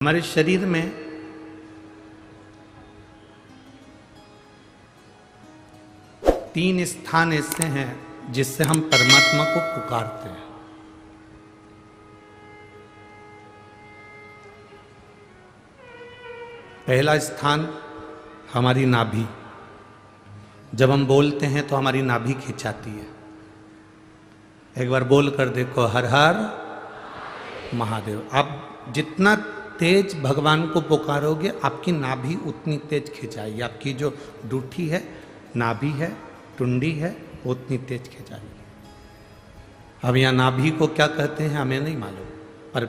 हमारे शरीर में तीन स्थान ऐसे हैं जिससे हम परमात्मा को पुकारते हैं। पहला स्थान हमारी नाभि। जब हम बोलते हैं तो हमारी नाभि खिंचाती है। एक बार बोल कर देखो, हर हर महादेव। आप जितना तेज भगवान को पुकारोगे आपकी नाभि उतनी तेज खिंचाएगी। आपकी जो डूठी है, नाभि है, टुंडी है, उतनी तेज खिंचाएगी। अब यहाँ नाभि को क्या कहते हैं हमें नहीं मालूम, पर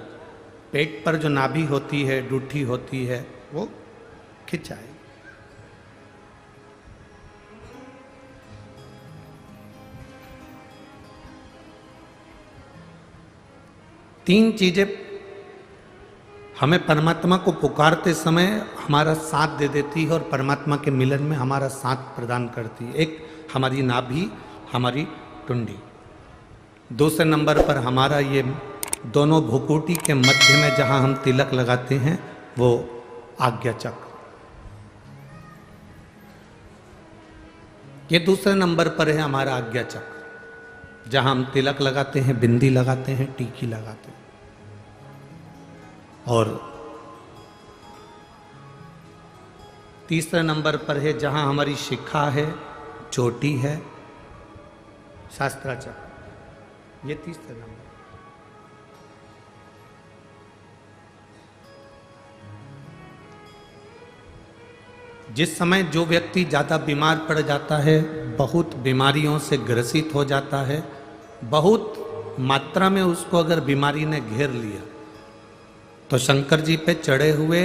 पेट पर जो नाभि होती है, डूठी होती है, वो खिंचाएगी। तीन चीजें हमें परमात्मा को पुकारते समय हमारा साथ दे देती है और परमात्मा के मिलन में हमारा साथ प्रदान करती है। एक हमारी नाभि, हमारी टुंडी। दूसरे नंबर पर हमारा ये दोनों भुकुटी के मध्य में जहां हम तिलक लगाते हैं वो आज्ञा चक्र। ये दूसरे नंबर पर है हमारा आज्ञा चक्र, जहां हम तिलक लगाते हैं, बिंदी लगाते हैं, टीकी लगाते हैं। और तीसरे नंबर पर है जहां हमारी शिखा है, चोटी है, शास्त्राचक्र। ये तीसरे नंबर। जिस समय जो व्यक्ति ज्यादा बीमार पड़ जाता है, बहुत बीमारियों से ग्रसित हो जाता है, बहुत मात्रा में उसको अगर बीमारी ने घेर लिया, तो शंकर जी पे चढ़े हुए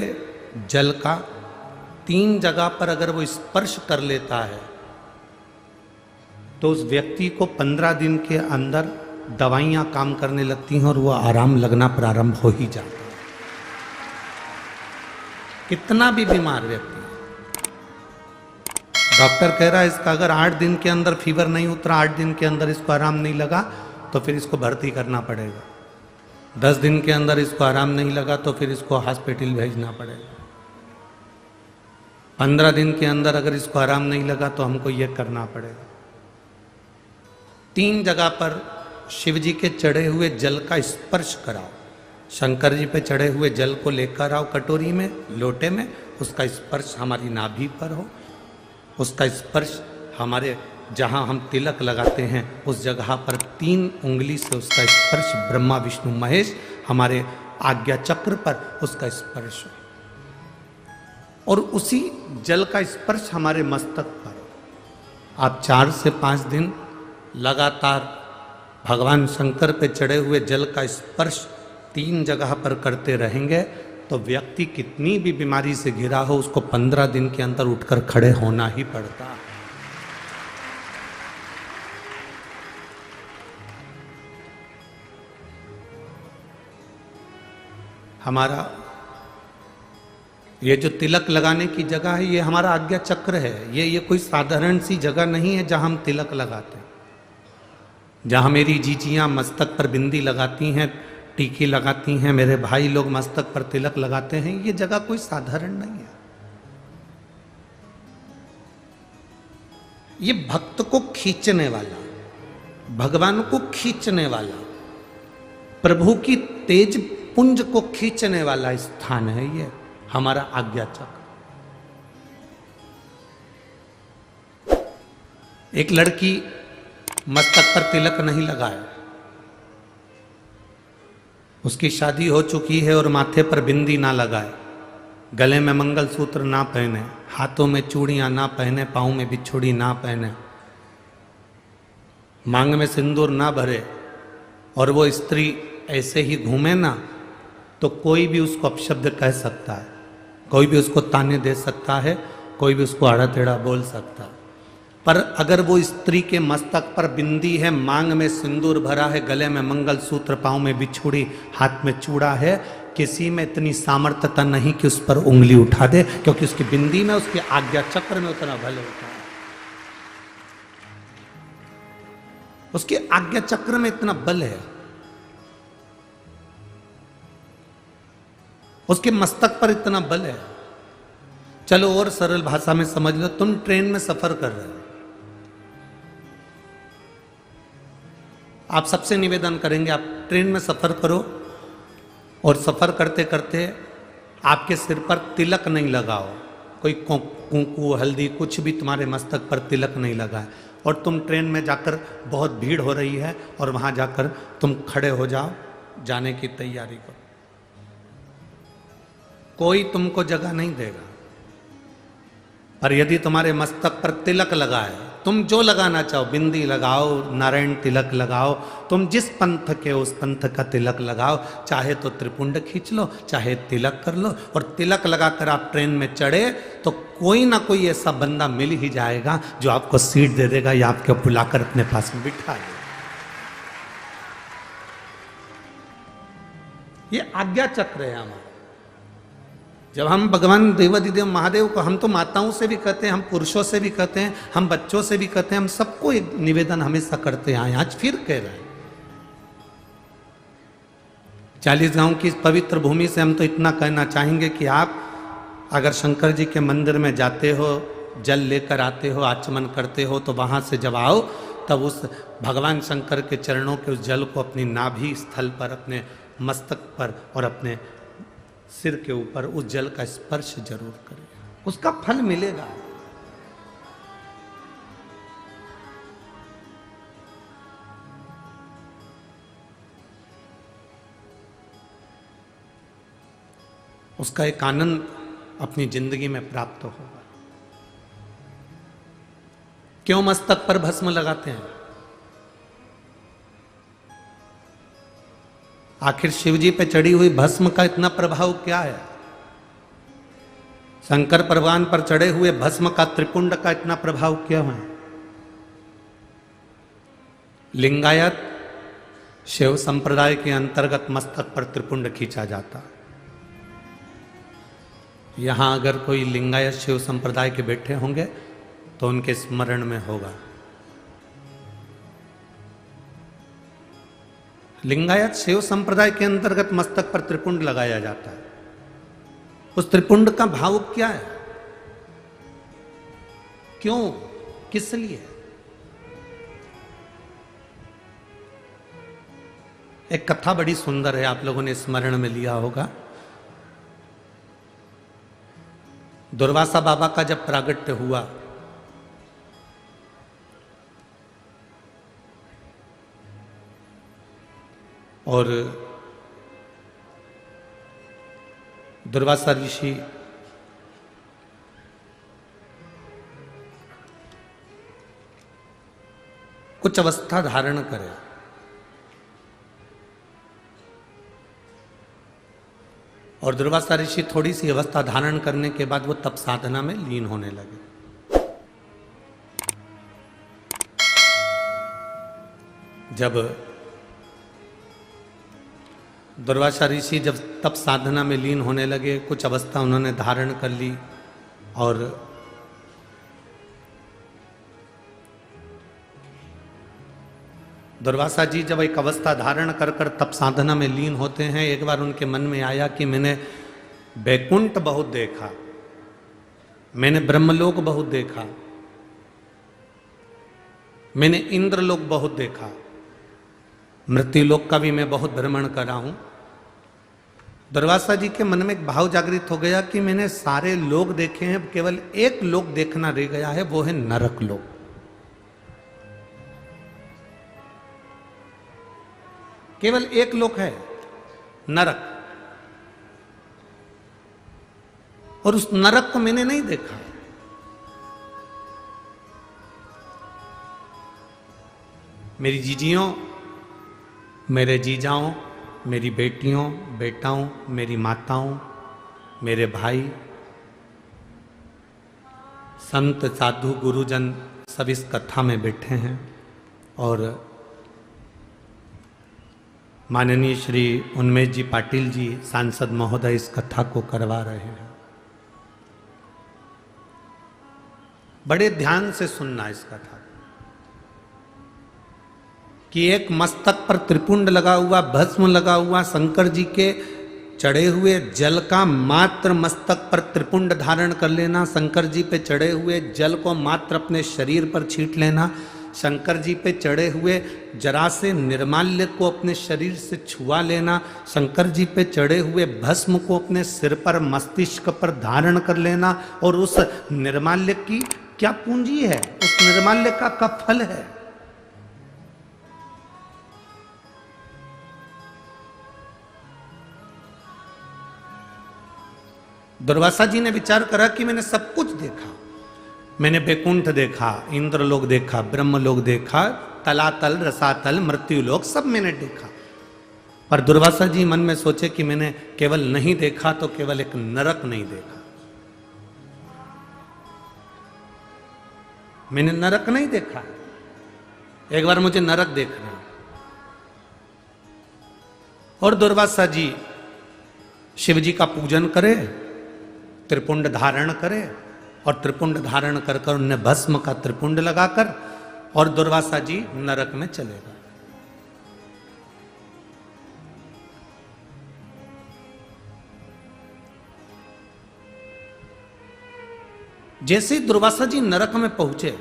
जल का 3 जगह पर अगर वो स्पर्श कर लेता है तो उस व्यक्ति को 15 दिन के अंदर दवाइयां काम करने लगती हैं और वो आराम लगना प्रारंभ हो ही जाता है। कितना भी बीमार व्यक्ति, डॉक्टर कह रहा है इसका अगर 8 दिन के अंदर फीवर नहीं उतरा, 8 दिन के अंदर इसको आराम नहीं लगा, तो फिर इसको भर्ती करना पड़ेगा। 10 दिन के अंदर इसको आराम नहीं लगा तो फिर इसको हॉस्पिटल भेजना पड़ेगा। 15 दिन के अंदर अगर इसको आराम नहीं लगा तो हमको ये करना पड़ेगा। 3 जगह पर शिव जी के चढ़े हुए जल का स्पर्श कराओ। शंकर जी पे चढ़े हुए जल को लेकर आओ कटोरी में, लोटे में, उसका स्पर्श हमारी नाभि पर हो, उसका स्पर्श हमारे जहां हम तिलक लगाते हैं उस जगह पर 3 उंगली से उसका स्पर्श, ब्रह्मा विष्णु महेश हमारे आज्ञा चक्र पर उसका स्पर्श हो, और उसी जल का स्पर्श हमारे मस्तक पर। आप 4 से 5 दिन लगातार भगवान शंकर पे चढ़े हुए जल का स्पर्श 3 जगह पर करते रहेंगे तो व्यक्ति कितनी भी बीमारी से घिरा हो उसको 15 दिन के अंदर उठकर खड़े होना ही पड़ता है। हमारा ये जो तिलक लगाने की जगह है ये हमारा आज्ञा चक्र है। ये कोई साधारण सी जगह नहीं है जहां हम तिलक लगाते हैं। जहां मेरी जीजियां मस्तक पर बिंदी लगाती हैं, टीकी लगाती हैं, मेरे भाई लोग मस्तक पर तिलक लगाते हैं, ये जगह कोई साधारण नहीं है। ये भक्त को खींचने वाला, भगवान को खींचने वाला, प्रभु की तेज पुंज को खींचने वाला स्थान है ये हमारा आज्ञा चक्र। एक लड़की मस्तक पर तिलक नहीं लगाए, उसकी शादी हो चुकी है और माथे पर बिंदी ना लगाए, गले में मंगलसूत्र ना पहने, हाथों में चूड़ियां ना पहने, पाँव में बिछुड़ी ना पहने, मांग में सिंदूर ना भरे, और वो स्त्री ऐसे ही घूमे ना, तो कोई भी उसको अपशब्द कह सकता है, कोई भी उसको ताने दे सकता है, कोई भी उसको आड़ा टेढ़ा बोल सकता है। पर अगर वो स्त्री के मस्तक पर बिंदी है, मांग में सिंदूर भरा है, गले में मंगलसूत्र, पाँव में बिछुड़ी, हाथ में चूड़ा है, किसी में इतनी सामर्थ्यता नहीं कि उस पर उंगली उठा दे, क्योंकि उसकी बिंदी में, उसके आज्ञा चक्र में उतना बल होता है, उसके आज्ञा चक्र में इतना बल है। उसके मस्तक पर इतना बल है। चलो और सरल भाषा में समझ लो, तुम ट्रेन में सफर कर रहे हो, आप सबसे निवेदन करेंगे आप ट्रेन में सफर करो और सफर करते करते आपके सिर पर तिलक नहीं लगाओ, कोई कुंकू हल्दी कुछ भी तुम्हारे मस्तक पर तिलक नहीं लगा है, और तुम ट्रेन में जाकर बहुत भीड़ हो रही है और वहां जाकर तुम खड़े हो जाओ, जाने की तैयारी करो, कोई तुमको जगह नहीं देगा। पर यदि तुम्हारे मस्तक पर तिलक लगा है, तुम जो लगाना चाहो, बिंदी लगाओ, नारायण तिलक लगाओ, तुम जिस पंथ के उस पंथ का तिलक लगाओ, चाहे तो त्रिपुंड खींच लो, चाहे तिलक कर लो, और तिलक लगाकर आप ट्रेन में चढ़े तो कोई ना कोई ऐसा बंदा मिल ही जाएगा जो आपको सीट दे देगा या आपको बुलाकर अपने पास में बिठा देगा। ये आज्ञा चक्र है हमारा। जब हम भगवान देवाधिदेव महादेव को, हम तो माताओं से भी कहते हैं, हम पुरुषों से भी कहते हैं, हम बच्चों से भी कहते हैं, हम सबको एक निवेदन हमेशा करते आए, आज फिर कह रहे हैं। 40 गांव की पवित्र भूमि से हम तो इतना कहना चाहेंगे कि आप अगर शंकर जी के मंदिर में जाते हो, जल लेकर आते हो, आचमन करते हो, तो वहां से जब आओ तब उस भगवान शंकर के चरणों के उस जल को अपनी नाभि स्थल पर, अपने मस्तक पर और अपने सिर के ऊपर उस जल का स्पर्श जरूर करें, उसका फल मिलेगा। उसका एक आनंद अपनी जिंदगी में प्राप्त होगा। क्यों मस्तक पर भस्म लगाते हैं? आखिर शिव जी पे चढ़ी हुई भस्म का इतना प्रभाव क्या है? शंकर भगवान पर चढ़े हुए भस्म का, त्रिपुंड का इतना प्रभाव क्या है? लिंगायत शिव संप्रदाय के अंतर्गत मस्तक पर त्रिपुंड खींचा जाता। यहां अगर कोई लिंगायत शिव संप्रदाय के बैठे होंगे तो उनके स्मरण में होगा। लिंगायत शिव संप्रदाय के अंतर्गत मस्तक पर त्रिपुंड लगाया जाता है। उस त्रिपुंड का भाव क्या है? क्यों, किस लिए? एक कथा बड़ी सुंदर है, आप लोगों ने स्मरण में लिया होगा। दुर्वासा बाबा का जब प्रागट्य हुआ और दुर्वासा ऋषि कुछ अवस्था धारण करे, और दुर्वासा ऋषि थोड़ी सी अवस्था धारण करने के बाद वो तप साधना में लीन होने लगे। जब दुर्वासा ऋषि जब तप साधना में लीन होने लगे, कुछ अवस्था उन्होंने धारण कर ली, और दुर्वासा जी जब एक अवस्था धारण कर कर तप साधना में लीन होते हैं, एक बार उनके मन में आया कि मैंने वैकुंठ बहुत देखा, मैंने ब्रह्मलोक बहुत देखा, मैंने इंद्रलोक बहुत देखा, मृत्युलोक का भी मैं बहुत भ्रमण करा हूं। दुर्वासा जी के मन में एक भाव जागृत हो गया कि मैंने सारे लोक देखे हैं, केवल एक लोक देखना रह गया है, वो है नरक लोक। केवल एक लोक है, नरक, और उस नरक को मैंने नहीं देखा। मेरी जीजियों, मेरे जीजाओं, मेरी बेटियों, बेटाओं, मेरी माताओं, मेरे भाई, संत साधु गुरुजन सब इस कथा में बैठे हैं, और माननीय श्री उन्मेष जी पाटिल जी सांसद महोदय इस कथा को करवा रहे हैं। बड़े ध्यान से सुनना इस कथा कि एक मस्तक पर त्रिपुंड लगा हुआ, भस्म लगा हुआ शंकर जी के चढ़े हुए जल का मात्र मस्तक पर त्रिपुंड धारण कर लेना, शंकर जी पे चढ़े हुए जल को मात्र अपने शरीर पर छींट लेना, शंकर जी पे चढ़े हुए जरा से निर्माल्य को अपने शरीर से छुआ लेना, शंकर जी पे चढ़े हुए भस्म को अपने सिर पर मस्तिष्क पर धारण कर लेना, और उस निर्माल्य की क्या पूंजी है, उस निर्माल्य का फल है। दुर्वासा जी ने विचार करा कि मैंने सब कुछ देखा, मैंने बैकुंठ देखा, इंद्रलोक देखा, ब्रह्मलोक देखा, तलातल, रसातल, मृत्युलोक सब मैंने देखा, पर दुर्वासा जी मन में सोचे कि मैंने केवल नहीं देखा तो केवल एक नरक नहीं देखा, मैंने नरक नहीं देखा, एक बार मुझे नरक देखना। और दुर्वासा जी शिव जी का पूजन करे, त्रिपुंड धारण करे, और त्रिपुंड धारण कर कर उन्हें भस्म का त्रिपुंड लगाकर और दुर्वासा जी नरक में चले गए। जैसे ही दुर्वासा जी नरक में पहुंचे,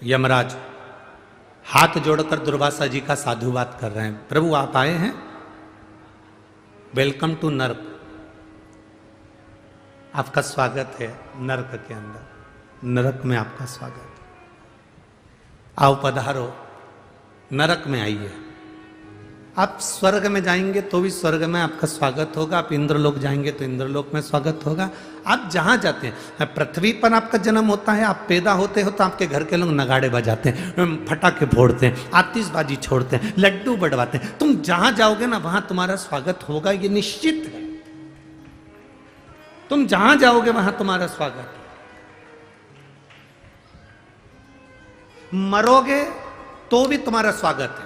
यमराज हाथ जोड़कर दुर्वासा जी का साधुवाद कर रहे हैं, प्रभु आप आए हैं, वेलकम टू नरक, आपका स्वागत है नरक के अंदर, नरक में आपका स्वागत, आओ पधारो, नरक में आइए। आप स्वर्ग में जाएंगे तो भी स्वर्ग में आपका स्वागत होगा, आप इंद्रलोक जाएंगे तो इंद्रलोक में स्वागत होगा, आप जहां जाते हैं, पृथ्वी पर आपका जन्म होता है, आप पैदा होते हो तो आपके घर के लोग नगाड़े बजाते हैं, फटाके फोड़ते हैं, आतिशबाजी छोड़ते हैं, लड्डू बंटवाते हैं, तुम जहां जाओगे ना वहां तुम्हारा स्वागत होगा, ये निश्चित है, तुम जहां जाओगे वहां तुम्हारा स्वागत है। मरोगे तो भी तुम्हारा स्वागत है।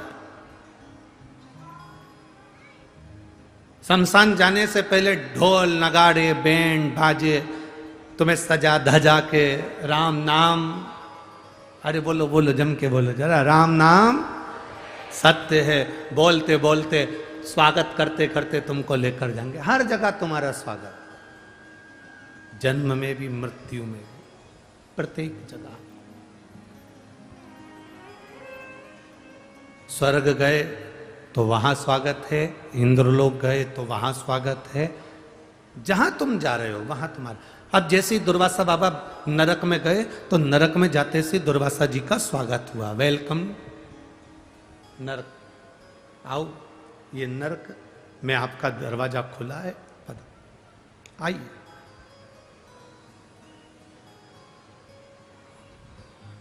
शमशान जाने से पहले ढोल नगाड़े बैंड बाजे तुम्हें सजा धजा के राम नाम, अरे बोलो बोलो जम के बोलो जरा, राम नाम सत्य है, बोलते बोलते स्वागत करते करते तुमको लेकर जाएंगे, हर जगह तुम्हारा स्वागत, जन्म में भी मृत्यु में भी, प्रत्येक जगह। स्वर्ग गए तो वहां स्वागत है, इंद्रलोक गए तो वहां स्वागत है, जहां तुम जा रहे हो वहां तुम्हारा। अब जैसे ही दुर्वासा बाबा नरक में गए तो नरक में जाते से दुर्वासा जी का स्वागत हुआ, वेलकम नरक, आओ ये नरक में आपका दरवाजा खुला है, आइए।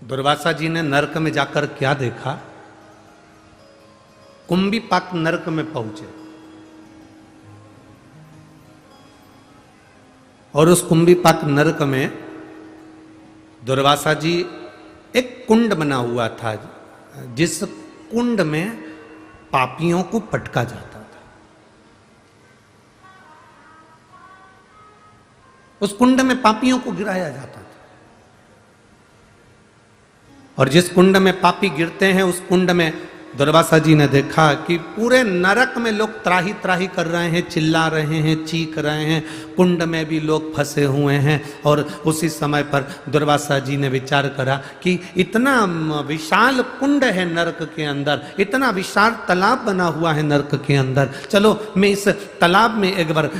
दुर्वासा जी ने नरक में जाकर क्या देखा, कुंभीपाक नरक में पहुंचे और उस कुंभीपाक नरक में दुर्वासा जी, एक कुंड बना हुआ था जिस कुंड में पापियों को पटका जाता था, उस कुंड में पापियों को गिराया जाता था, और जिस कुंड में पापी गिरते हैं उस कुंड में दुर्वासा जी ने देखा कि पूरे नरक में लोग त्राही त्राही कर रहे हैं, चिल्ला रहे हैं, चीख रहे हैं, कुंड में भी लोग फंसे हुए हैं। और उसी समय पर दुर्वासा जी ने विचार करा कि इतना विशाल कुंड है नरक के अंदर, इतना विशाल तालाब बना हुआ है नरक के अंदर, चलो मैं इस तालाब में एक बार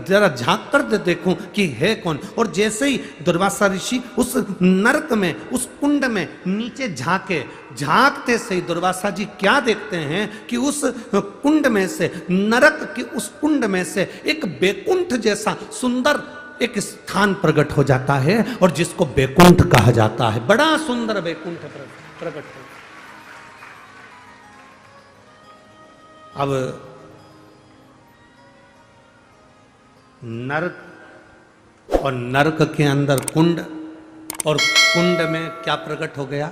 जरा झांक कर देखूं कि है कौन। और जैसे ही दुर्वासा ऋषि उस नरक में, उस कुंड में नीचे झांके, झांकते से ही दुर्वासा जी क्या देखते हैं कि उस कुंड में से, नरक की उस कुंड में से एक बैकुंठ जैसा सुंदर एक स्थान प्रकट हो जाता है, और जिसको बैकुंठ कहा जाता है, बड़ा सुंदर बैकुंठ प्रकट हो। अब नरक और नरक के अंदर कुंड, और कुंड में क्या प्रकट हो गया,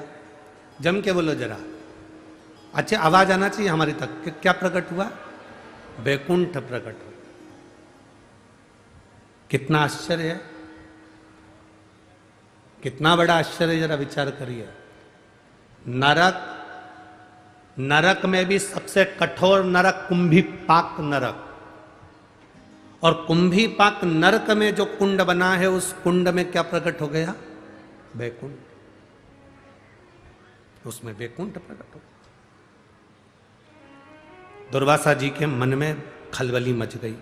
जम के बोलो जरा, अच्छा आवाज आना चाहिए हमारी तक कि क्या प्रकट हुआ, बैकुंठ प्रकट हुआ। कितना आश्चर्य है, कितना बड़ा आश्चर्य, जरा विचार करिए। नरक नरक में भी सबसे कठोर नरक कुंभीपाक नरक, और कुंभीपाक नरक में जो कुंड बना है उस कुंड में क्या प्रकट हो गया? बैकुंठ। उसमें बैकुंठ प्रकट हो। दुर्वासा जी के मन में खलबली मच गई,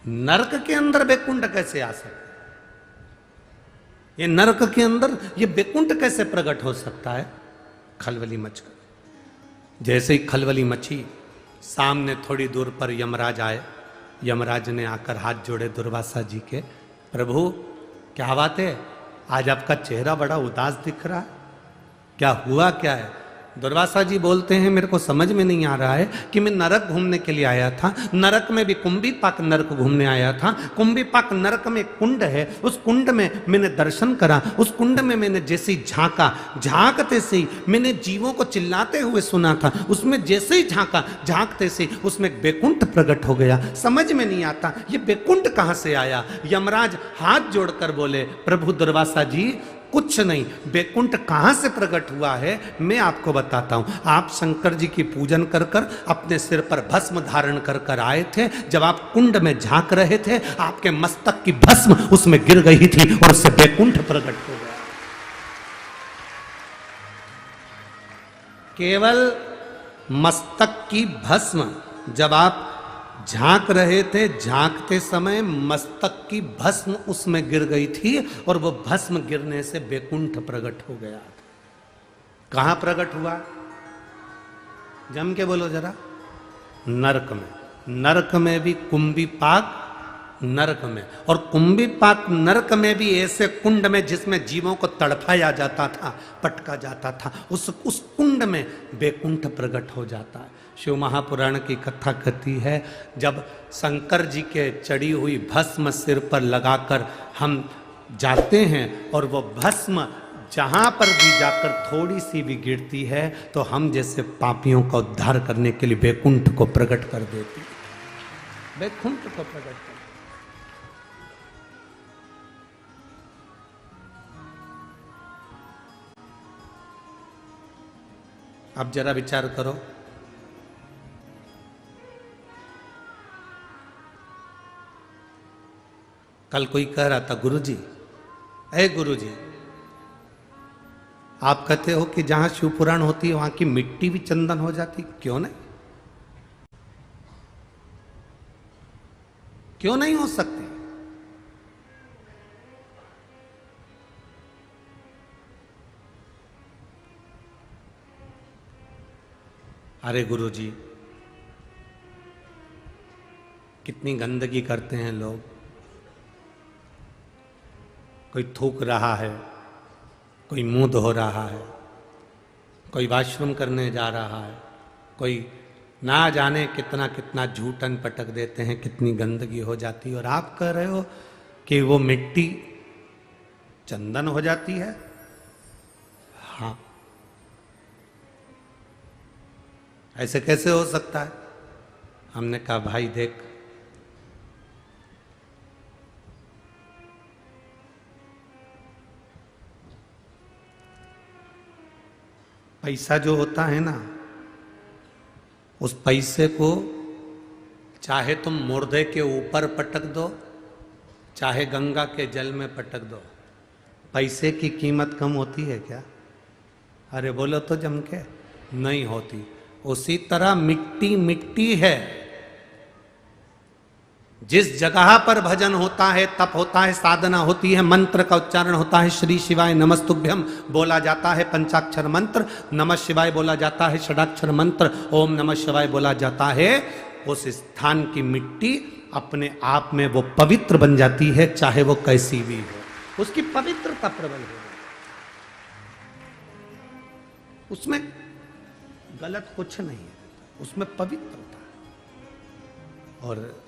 नरक के अंदर बैकुंठ कैसे आ सकता है? ये नरक के अंदर ये बैकुंठ कैसे प्रकट हो सकता है? खलबली मच गई। जैसे ही खलबली मची, सामने थोड़ी दूर पर यमराज आए। यमराज ने आकर हाथ जोड़े दुर्वासा जी के, प्रभु क्या बात है, आज आपका चेहरा बड़ा उदास दिख रहा है, क्या हुआ क्या है? दुर्वासा जी बोलते हैं, मेरे को समझ में नहीं आ रहा है कि मैं नरक घूमने के लिए आया था, नरक में भी कुंभीपाक नरक घूमने आया था। कुंभीपाक नरक में कुंड है, उस कुंड में मैंने दर्शन करा, उस कुंड में मैंने जैसे ही झांका, झांकते से ही मैंने जीवों को चिल्लाते हुए सुना था, उसमें जैसे ही झांका, झांकते से उसमें बैकुंठ प्रकट हो गया। समझ में नहीं आता ये बैकुंठ कहां से आया। यमराज हाथ जोड़कर बोले, प्रभु दुर्वासा जी कुछ नहीं, बैकुंठ कहां से प्रकट हुआ है मैं आपको बताता हूं। आप शंकर जी की पूजन कर कर अपने सिर पर भस्म धारण कर कर आए थे। जब आप कुंड में झांक रहे थे, आपके मस्तक की भस्म उसमें गिर गई थी और उससे बैकुंठ प्रकट हो गया। केवल मस्तक की भस्म जब आप झांक रहे थे, झांकते समय मस्तक की भस्म उसमें गिर गई थी और वो भस्म गिरने से बैकुंठ प्रकट हो गया। कहां प्रकट हुआ? जम के बोलो जरा। नरक में। नरक में भी कुंभीपाक नरक में, और कुंभीपाक नरक में भी ऐसे कुंड में जिसमें जीवों को तड़पाया जाता था, पटका जाता था, उस कुंड में बैकुंठ प्रकट हो जाता है। शिव महापुराण की कथा कहती है, जब शंकर जी के चढ़ी हुई भस्म सिर पर लगाकर हम जाते हैं और वो भस्म जहां पर भी जाकर थोड़ी सी भी गिरती है तो हम जैसे पापियों का उद्धार करने के लिए बैकुंठ को प्रकट कर देती है। बैकुंठ को प्रकट कर। अब जरा विचार करो, कल कोई कह रहा था, गुरुजी, ऐ गुरुजी, आप कहते हो कि जहां शिव पुराण होती है वहां की मिट्टी भी चंदन हो जाती, क्यों नहीं? क्यों नहीं हो सकती? अरे गुरुजी, कितनी गंदगी करते हैं लोग। कोई थूक रहा है, कोई मुंह धो रहा है, कोई वॉशरूम करने जा रहा है, कोई ना जाने कितना कितना झूठन पटक देते हैं, कितनी गंदगी हो जाती है। और आप कह रहे हो कि वो मिट्टी चंदन हो जाती है? हाँ, ऐसे कैसे हो सकता है? हमने कहा भाई देख, पैसा जो होता है ना, उस पैसे को चाहे तुम मुर्दे के ऊपर पटक दो, चाहे गंगा के जल में पटक दो, पैसे की कीमत कम होती है क्या? अरे बोलो तो जम के, नहीं होती। उसी तरह मिट्टी मिट्टी है। जिस जगह पर भजन होता है, तप होता है, साधना होती है, मंत्र का उच्चारण होता है, श्री शिवाय नमस्तुभ्यम बोला जाता है, पंचाक्षर मंत्र, नमः शिवाय बोला जाता है, षडाक्षर मंत्र, ओम नमः शिवाय बोला जाता है, उस स्थान की मिट्टी अपने आप में वो पवित्र बन जाती है, चाहे वो कैसी भी हो। उसकी पवित्रता प्रबल हो, उसमें गलत कुछ नहीं है, उसमें पवित्रता है। और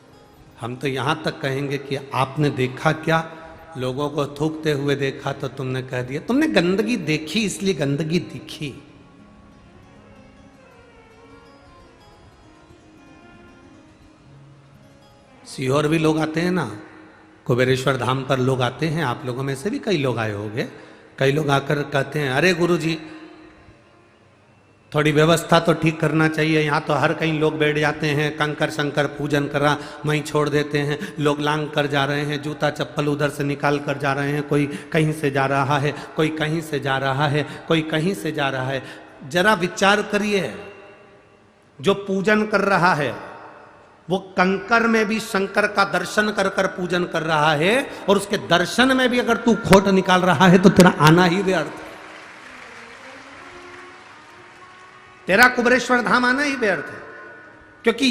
हम तो यहां तक कहेंगे कि आपने देखा क्या? लोगों को थूकते हुए देखा तो तुमने कह दिया, तुमने गंदगी देखी इसलिए गंदगी दिखी। सीहोर भी लोग आते हैं ना, कुबेरेश्वर धाम पर लोग आते हैं, आप लोगों में से भी कई लोग आए होंगे। कई लोग आकर कहते हैं, अरे गुरुजी, थोड़ी व्यवस्था तो ठीक करना चाहिए। यहाँ तो हर कहीं लोग बैठ जाते हैं, कंकर शंकर पूजन कर रहा वहीं छोड़ देते हैं, लोग लांग कर जा रहे हैं, जूता चप्पल उधर से निकाल कर जा रहे हैं, कोई कहीं से जा रहा है, कोई कहीं से जा रहा है, कोई कहीं से जा रहा है। जरा विचार करिए, जो पूजन कर रहा है वो कंकर में भी शंकर का दर्शन कर कर पूजन कर रहा है, और उसके दर्शन में भी अगर तू खोट निकाल रहा है तो तेरा आना ही व्यर्थ, तेरा कुबेरेश्वर धाम आना ही व्यर्थ है। क्योंकि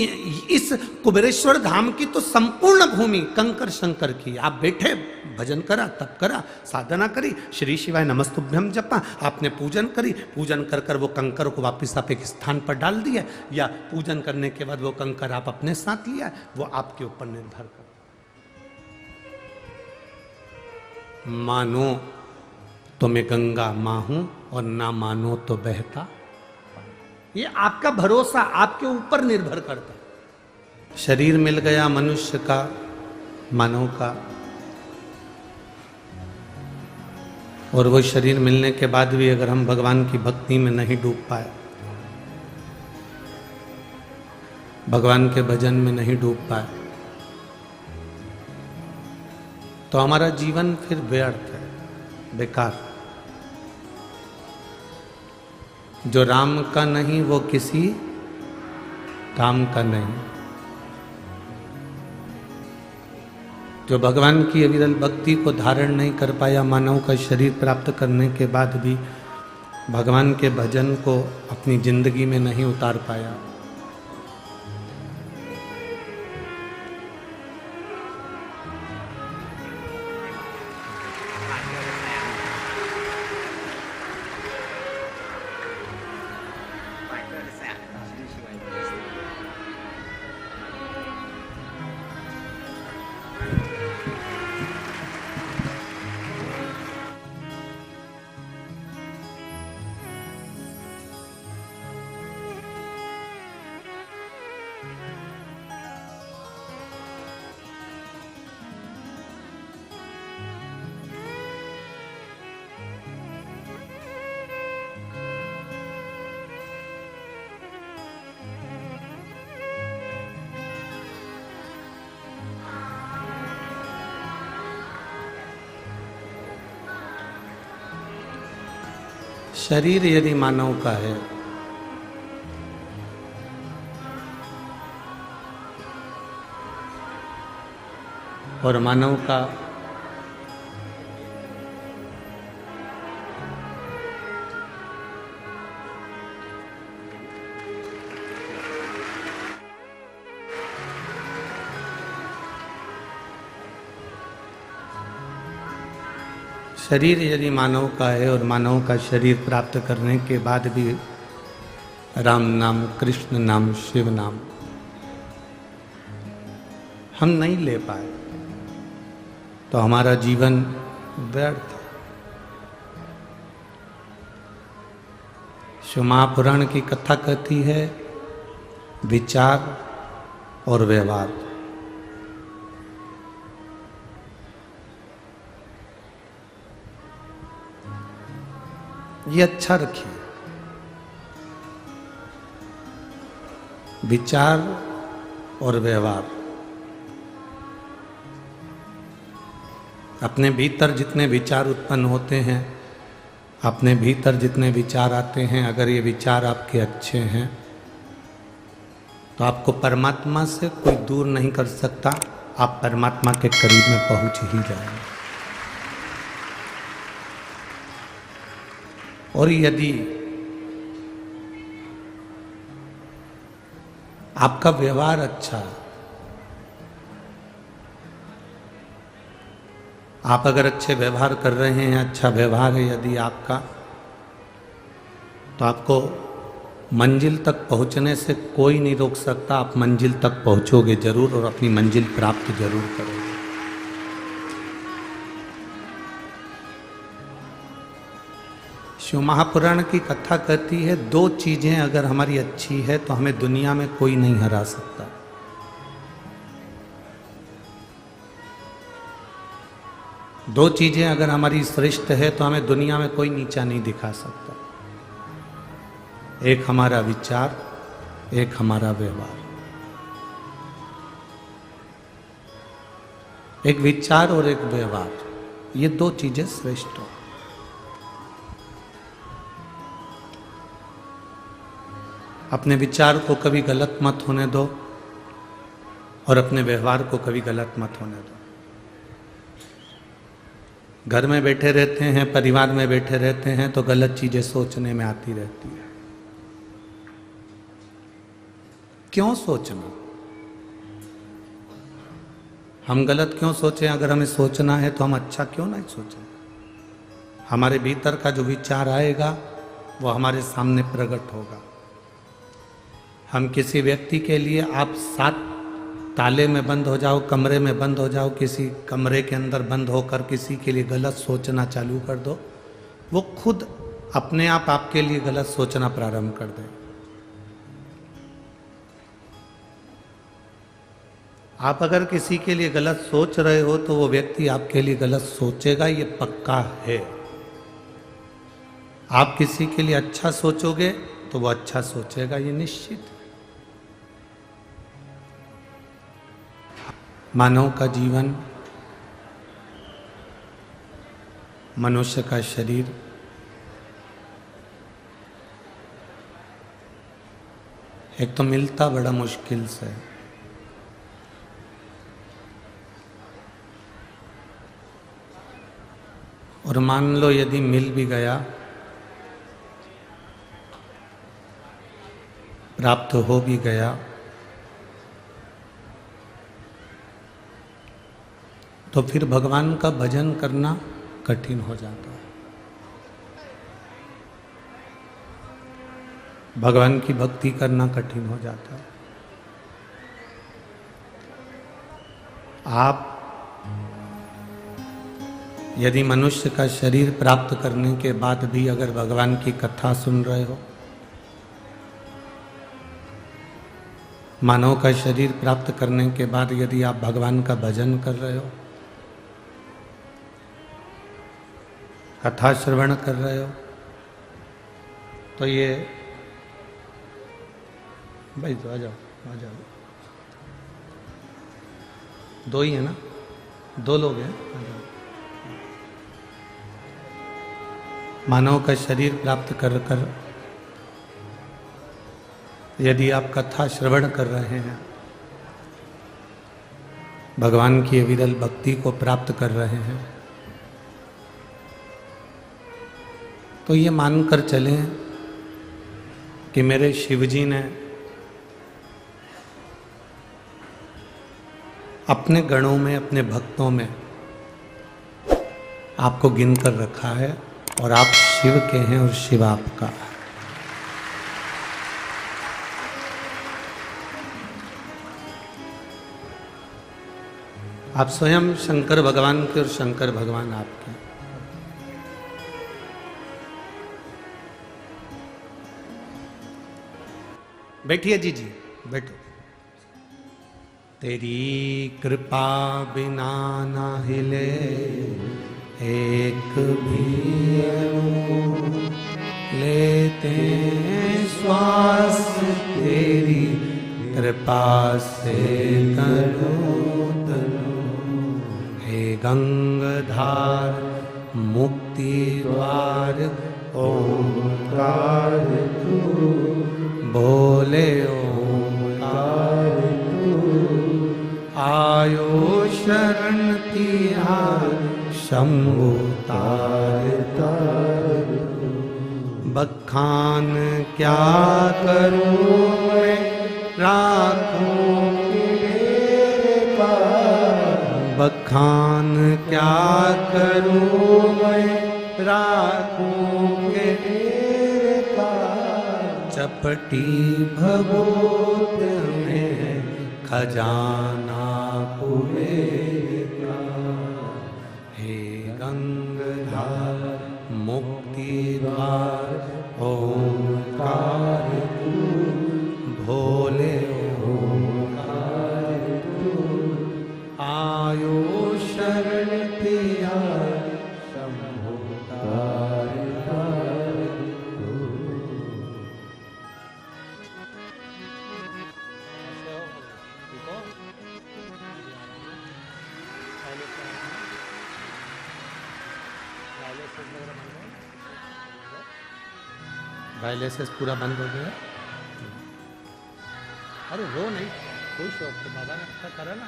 इस कुबेरेश्वर धाम की तो संपूर्ण भूमि कंकर शंकर की। आप बैठे, भजन करा, तप करा, साधना करी, श्री शिवाय नमस्तुभ्यम जपा, आपने पूजन करी, पूजन कर कर वो कंकर को वापस आप एक स्थान पर डाल दिया, या पूजन करने के बाद वो कंकर आप अपने साथ लिया, वो आपके ऊपर निर्भर कर। मानो तो मैं गंगा मां हूं और ना मानो तो बहता, ये आपका भरोसा आपके ऊपर निर्भर करता है। शरीर मिल गया मनुष्य का, मानव का, और वो शरीर मिलने के बाद भी अगर हम भगवान की भक्ति में नहीं डूब पाए, भगवान के भजन में नहीं डूब पाए, तो हमारा जीवन फिर व्यर्थ है, बेकार। जो राम का नहीं वो किसी काम का नहीं। जो भगवान की अविरल भक्ति को धारण नहीं कर पाया, मानव का शरीर प्राप्त करने के बाद भी भगवान के भजन को अपनी जिंदगी में नहीं उतार पाया, शरीर यदि मानव का है और मानव का शरीर यदि मानव का है और मानव का शरीर प्राप्त करने के बाद भी राम नाम, कृष्ण नाम, शिव नाम हम नहीं ले पाए तो हमारा जीवन व्यर्थ है। शिव महापुराण की कथा कहती है विचार और व्यवहार। ये अच्छा रखिए, विचार और व्यवहार। अपने भीतर जितने विचार उत्पन्न होते हैं, अपने भीतर जितने विचार आते हैं, अगर ये विचार आपके अच्छे हैं तो आपको परमात्मा से कोई दूर नहीं कर सकता, आप परमात्मा के करीब में पहुंच ही जाएंगे। और यदि आपका व्यवहार अच्छा है, आप अगर अच्छे व्यवहार कर रहे हैं, अच्छा व्यवहार है यदि आपका, तो आपको मंजिल तक पहुंचने से कोई नहीं रोक सकता। आप मंजिल तक पहुंचोगे जरूर और अपनी मंजिल प्राप्त जरूर करोगे। शिव महापुराण की कथा कहती है दो चीजें अगर हमारी अच्छी है तो हमें दुनिया में कोई नहीं हरा सकता। दो चीजें अगर हमारी श्रेष्ठ है तो हमें दुनिया में कोई नीचा नहीं दिखा सकता। एक हमारा विचार, एक हमारा व्यवहार। एक विचार और एक व्यवहार, ये दो चीजें श्रेष्ठ हो। अपने विचार को कभी गलत मत होने दो और अपने व्यवहार को कभी गलत मत होने दो। घर में बैठे रहते हैं, परिवार में बैठे रहते हैं तो गलत चीजें सोचने में आती रहती है। क्यों सोचना? हम गलत क्यों सोचें? अगर हमें सोचना है तो हम अच्छा क्यों नहीं सोचें? हमारे भीतर का जो विचार आएगा वो हमारे सामने प्रकट होगा। हम किसी व्यक्ति के लिए, आप 7 ताले में बंद हो जाओ, कमरे में बंद हो जाओ, किसी कमरे के अंदर बंद होकर किसी के लिए गलत सोचना चालू कर दो, वो खुद अपने आप आपके लिए गलत सोचना प्रारंभ कर दे। आप अगर किसी के लिए गलत सोच रहे हो तो वो व्यक्ति आपके लिए गलत सोचेगा, ये पक्का है। आप किसी के लिए अच्छा सोचोगे तो वो अच्छा सोचेगा, ये निश्चित है। मानव का जीवन, मनुष्य का शरीर एक तो मिलता बड़ा मुश्किल से है। और मान लो यदि मिल भी गया, प्राप्त हो भी गया, तो फिर भगवान का भजन करना कठिन हो जाता है। भगवान की भक्ति करना कठिन हो जाता है। आप यदि मनुष्य का शरीर प्राप्त करने के बाद भी अगर भगवान की कथा सुन रहे हो, मानव का शरीर प्राप्त करने के बाद यदि आप भगवान का भजन कर रहे हो, कथा श्रवण कर रहे हो, तो ये भाई तो आ जाओ, 2 ही है ना, 2 लोग हैं, आ जाओ। मानव का शरीर प्राप्त कर यदि आप कथा श्रवण कर रहे हैं, भगवान की विरल भक्ति को प्राप्त कर रहे हैं, तो ये मानकर चलें कि मेरे शिवजी ने अपने गणों में, अपने भक्तों में आपको गिनकर रखा है और आप शिव के हैं और शिव आपका है। आप स्वयं शंकर भगवान के और शंकर भगवान आपके। बैठिए जी, बैठो। तेरी कृपा बिना ना हिले एक भी अणु, लेते श्वास तेरी कृपा से तनो तनो। हे गंगाधार मुक्ति द्वार ओंकार तू, बोले ओंकार तू। आयो शरण तिहार शंभु तार तार। बखान क्या करूं मैं राखूं तेरे पास। बखान क्या करूं मैं राखूं तेरे पास। चपटी भभूत में खजाना कुबेर का। हे गंगाधार मुक्ति द्वार ओंकार तू, भोले ओंकार तू। आयो शरण तिहार शंभु तार तार तू। डायलिसिस पूरा बंद हो गया। अरे रो नहीं, खुश हो तो बाबा ने अच्छा करा ना,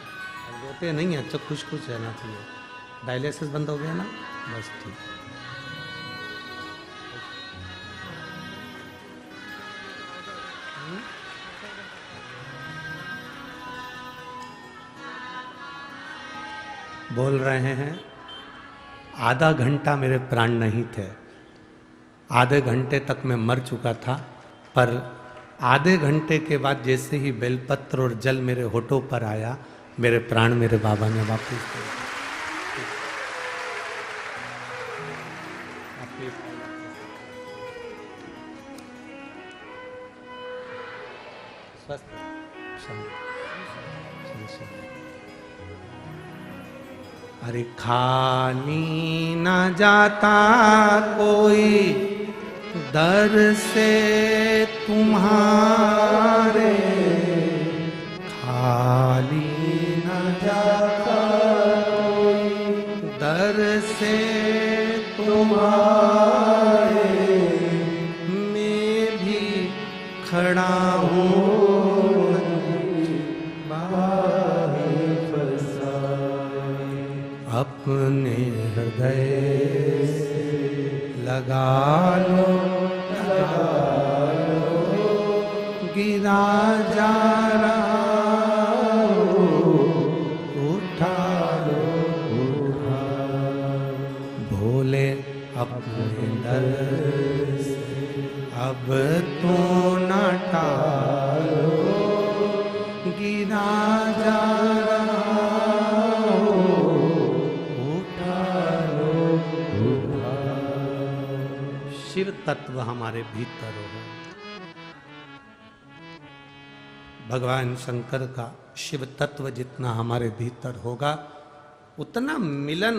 अब रोते नहीं है, अच्छा खुश खुश रहना चाहिए। डायलिसिस बंद हो गया ना, बस ठीक। बोल रहे हैं आधा घंटा मेरे प्राण नहीं थे, आधे घंटे तक मैं मर चुका था, पर आधे घंटे के बाद जैसे ही बेलपत्र और जल मेरे होठों पर आया, मेरे प्राण मेरे बाबा ने वापस दिए। स्वस्थ अरे खाली न जाता कोई दर से तुम्हारे, खाली न जाता कोई दर से तुम्हारे, मैं भी खड़ा हूँ अपने हृदय से लगा लो, गिरा जा रहा उठा लो, भोले अपने दर से अब तो न टालो, गिरा जा रहा शिव तत्व हमारे भीतर हो। भगवान शंकर का शिव तत्व जितना हमारे भीतर होगा, उतना मिलन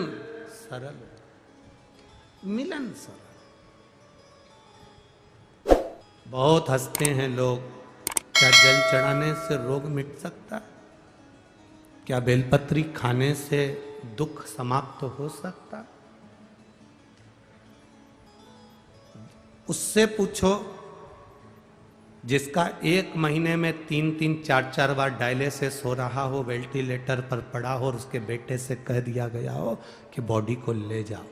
सरल, मिलन सरल। बहुत हंसते हैं लोग, क्या जल चढ़ाने से रोग मिट सकता है? क्या बेलपत्री खाने से दुख समाप्त हो सकता है? उससे पूछो जिसका 1 महीने में 3-3, 4-4 बार डायलिसिस हो रहा हो, वेंटिलेटर पर पड़ा हो और उसके बेटे से कह दिया गया हो कि बॉडी को ले जाओ।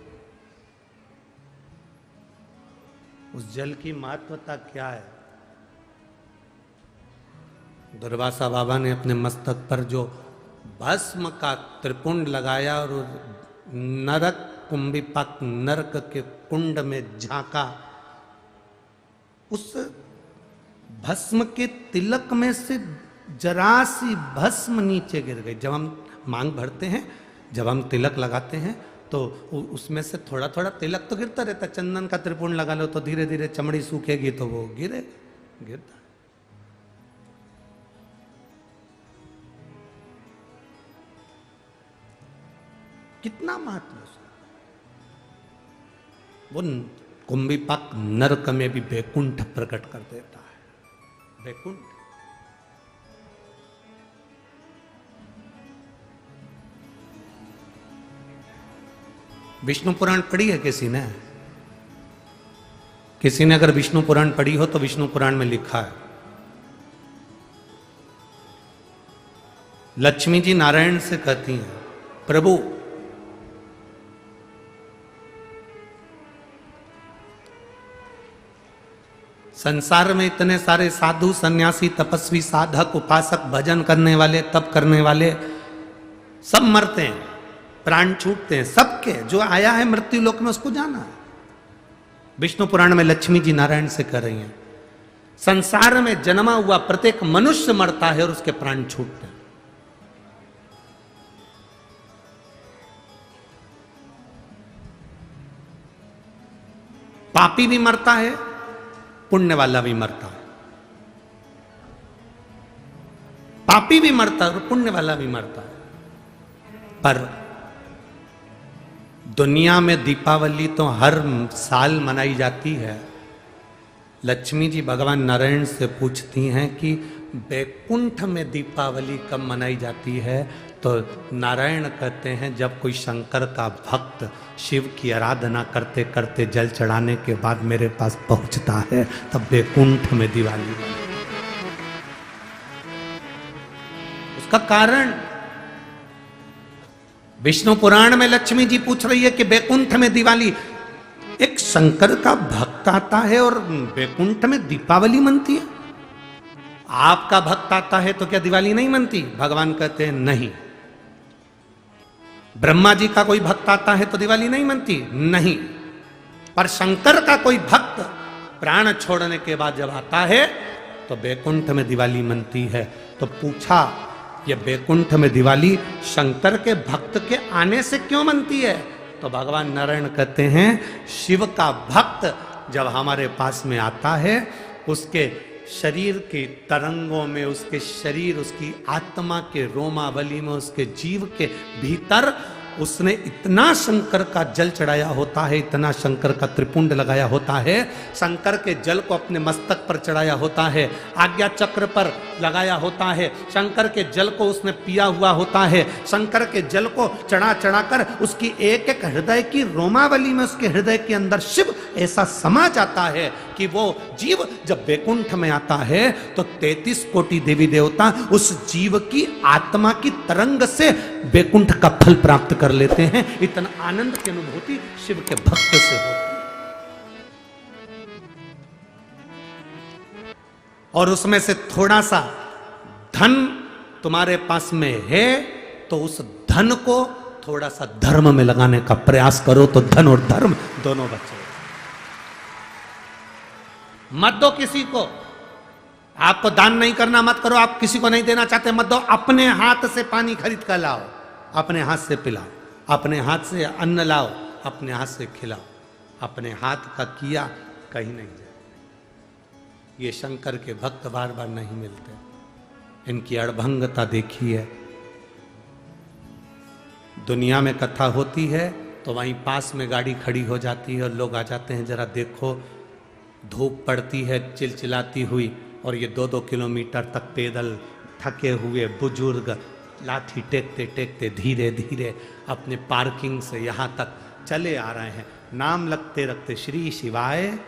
उस जल की महत्वता क्या है? दुर्वासा बाबा ने अपने मस्तक पर जो भस्म का त्रिपुंड लगाया और नरक कुंभिपाक नरक के कुंड में झांका, उस भस्म के तिलक में से जरा सी भस्म नीचे गिर गई। जब हम मांग भरते हैं, जब हम तिलक लगाते हैं, तो उसमें से थोड़ा थोड़ा तिलक तो गिरता रहता। चंदन का त्रिपुंड लगा लो तो धीरे धीरे चमड़ी सूखेगी तो वो गिरता। कितना महत्व है वो। कुंभिपाक नरक में भी बैकुंठ प्रकट कर देता है। बैकुंठ विष्णु पुराण पढ़ी है किसी ने? किसी ने अगर विष्णु पुराण पढ़ी हो तो विष्णु पुराण में लिखा है, लक्ष्मी जी नारायण से कहती हैं, प्रभु संसार में इतने सारे साधु सन्यासी तपस्वी साधक उपासक भजन करने वाले तप करने वाले सब मरते हैं, प्राण छूटते हैं सबके। जो आया है मृत्यु लोक में उसको जाना है। विष्णु पुराण में लक्ष्मी जी नारायण से कह रही हैं, संसार में जन्मा हुआ प्रत्येक मनुष्य मरता है और उसके प्राण छूटते हैं। पापी भी मरता है, पुण्य वाला भी मरता है। पापी भी मरता है और पुण्य वाला भी मरता है। पर दुनिया में दीपावली तो हर साल मनाई जाती है। लक्ष्मी जी भगवान नारायण से पूछती हैं कि बैकुंठ में दीपावली कब मनाई जाती है? तो नारायण कहते हैं जब कोई शंकर का भक्त शिव की आराधना करते करते जल चढ़ाने के बाद मेरे पास पहुंचता है तब वैकुंठ में दिवाली बनती है। उसका कारण विष्णु पुराण में लक्ष्मी जी पूछ रही है कि वैकुंठ में दिवाली, एक शंकर का भक्त आता है और वैकुंठ में दीपावली मनती है। आपका भक्त आता है तो क्या दिवाली नहीं मनती? भगवान कहते हैं नहीं। ब्रह्मा जी का कोई भक्त आता है तो दिवाली नहीं मनती? नहीं। पर शंकर का कोई भक्त प्राण छोड़ने के बाद जब आता है तो वैकुंठ में दिवाली मनती है। तो पूछा ये वैकुंठ में दिवाली शंकर के भक्त के आने से क्यों मनती है? तो भगवान नारायण कहते हैं शिव का भक्त जब हमारे पास में आता है उसके शरीर के तरंगों में, उसके शरीर, उसकी आत्मा के रोमावली में, उसके जीव के भीतर उसने इतना शंकर का जल चढ़ाया होता है, इतना शंकर का त्रिपुंड लगाया होता है, शंकर के जल को अपने मस्तक पर चढ़ाया होता है, आज्ञा चक्र पर लगाया होता है, शंकर के जल को उसने पिया हुआ होता है, शंकर के जल को चढ़ा चढ़ाकर उसकी एक एक हृदय की रोमावली में, उसके हृदय के अंदर शिव ऐसा समा जाता है कि वो जीव जब वैकुंठ में आता है तो 33 कोटि देवी देवता उस जीव की आत्मा की तरंग से वैकुंठ का फल प्राप्त कर लेते हैं। इतना आनंद की अनुभूति शिव के भक्त से होती है। और उसमें से थोड़ा सा धन तुम्हारे पास में है तो उस धन को थोड़ा सा धर्म में लगाने का प्रयास करो तो धन और धर्म दोनों बचे। मत दो किसी को, आपको दान नहीं करना मत करो, आप किसी को नहीं देना चाहते मत दो, अपने हाथ से पानी खरीद कर लाओ, अपने हाथ से पिलाओ, अपने हाथ से अन्न लाओ, अपने हाथ से खिलाओ। अपने हाथ का किया कहीं नहीं जाए। ये शंकर के भक्त बार बार नहीं मिलते, इनकी अड़भंगता देखिए। दुनिया में कथा होती है तो वहीं पास में गाड़ी खड़ी हो जाती है और लोग आ जाते हैं, जरा देखो धूप पड़ती है चिलचिलाती हुई और ये 2-2 किलोमीटर तक पैदल थके हुए बुजुर्ग लाठी टेकते टेकते धीरे धीरे अपने पार्किंग से यहाँ तक चले आ रहे हैं, नाम लगते रखते श्री शिवाय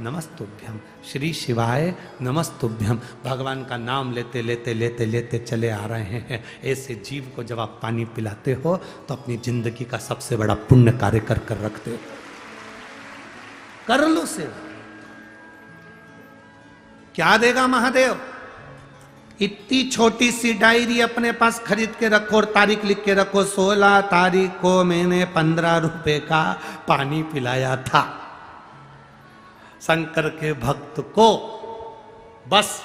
नमस्तुभ्यम, श्री शिवाय नमस्तुभ्यम, भगवान का नाम लेते लेते लेते लेते चले आ रहे हैं। ऐसे जीव को जब आप पानी पिलाते हो तो अपनी जिंदगी का सबसे बड़ा पुण्य कार्य कर कर रखते हो। कर लो सेवा। क्या देगा महादेव? इतनी छोटी सी डायरी अपने पास खरीद के रखो और तारीख लिख के रखो, 16 तारीख को मैंने 15 रुपए का पानी पिलाया था शंकर के भक्त को। बस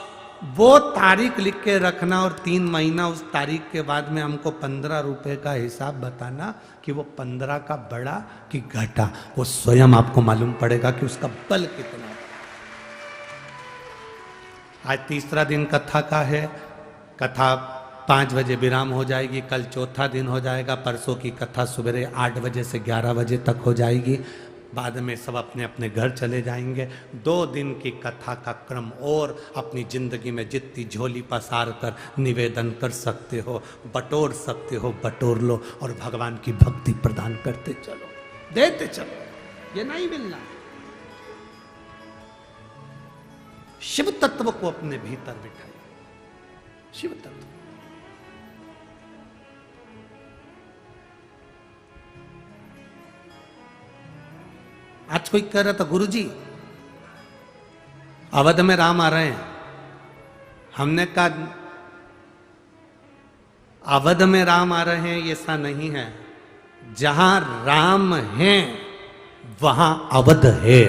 वो तारीख लिख के रखना और 3 महीना उस तारीख के बाद में हमको 15 रुपए का हिसाब बताना कि वो 15 का बढ़ा कि घटा। वो स्वयं आपको मालूम पड़ेगा कि उसका बल कितना। आज तीसरा दिन कथा का है, कथा 5 बजे विराम हो जाएगी, कल चौथा दिन हो जाएगा, परसों की कथा सवेरे 8 बजे से 11 बजे तक हो जाएगी, बाद में सब अपने अपने घर चले जाएंगे। 2 दिन की कथा का क्रम और अपनी जिंदगी में जितनी झोली पसार कर निवेदन कर सकते हो, बटोर सकते हो, बटोर लो और भगवान की भक्ति प्रदान करते चलो, देते चलो। ये नहीं मिलना, शिव तत्व को अपने भीतर बिठाइए। शिव तत्व आज कोई कह रहा था गुरुजी अवध में राम आ रहे हैं। हमने कहा अवध में राम आ रहे हैं ऐसा नहीं है, जहां राम है वहां अवध है।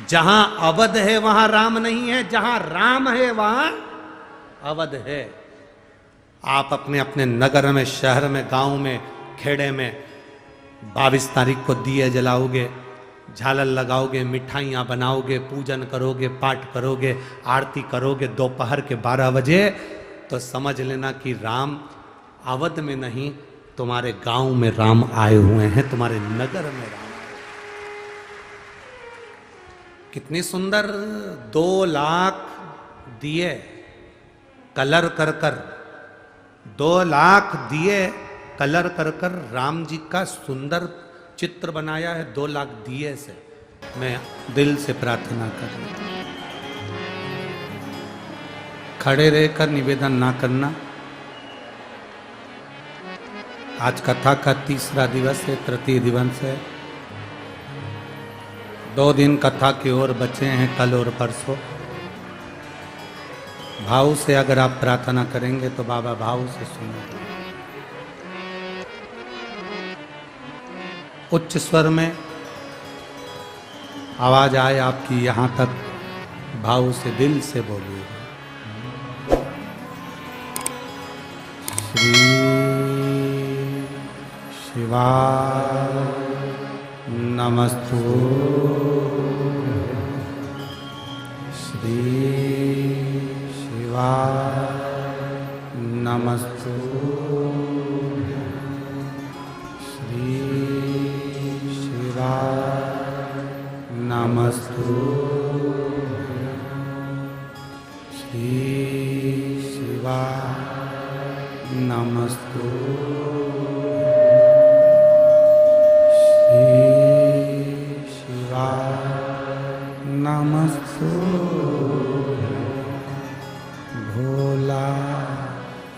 जहां अवध है वहां राम नहीं है, जहां राम है वहां अवध है। आप अपने अपने नगर में, शहर में, गांव में, खेड़े में 22 तारीख को दिए जलाओगे, झालर लगाओगे, मिठाइयाँ बनाओगे, पूजन करोगे, पाठ करोगे, आरती करोगे दोपहर के 12 बजे, तो समझ लेना कि राम अवध में नहीं, तुम्हारे गांव में राम आए हुए हैं, तुम्हारे नगर में राम। कितनी सुंदर 2 लाख दिए कलर कर कर 2,00,000 दिए कलर कर कर राम जी का सुंदर चित्र बनाया है। 2,00,000 दिए से मैं दिल से प्रार्थना कर रहा हूं। खड़े रहकर निवेदन ना करना। आज कथा का 3रा दिवस है, तृतीय दिवस है। 2 दिन कथा की ओर बचे हैं, कल और परसों। भाव से अगर आप प्रार्थना करेंगे तो बाबा भाव से सुनेंगे। उच्च स्वर में आवाज आए आपकी, यहां तक भाव से दिल से बोलिए। श्री शिवाय नमस्तु। श्री शिवाय नमस्तु। श्री शिवाय नमस्तु। श्री शिवाय नमस्तु। नमस्तु। भोला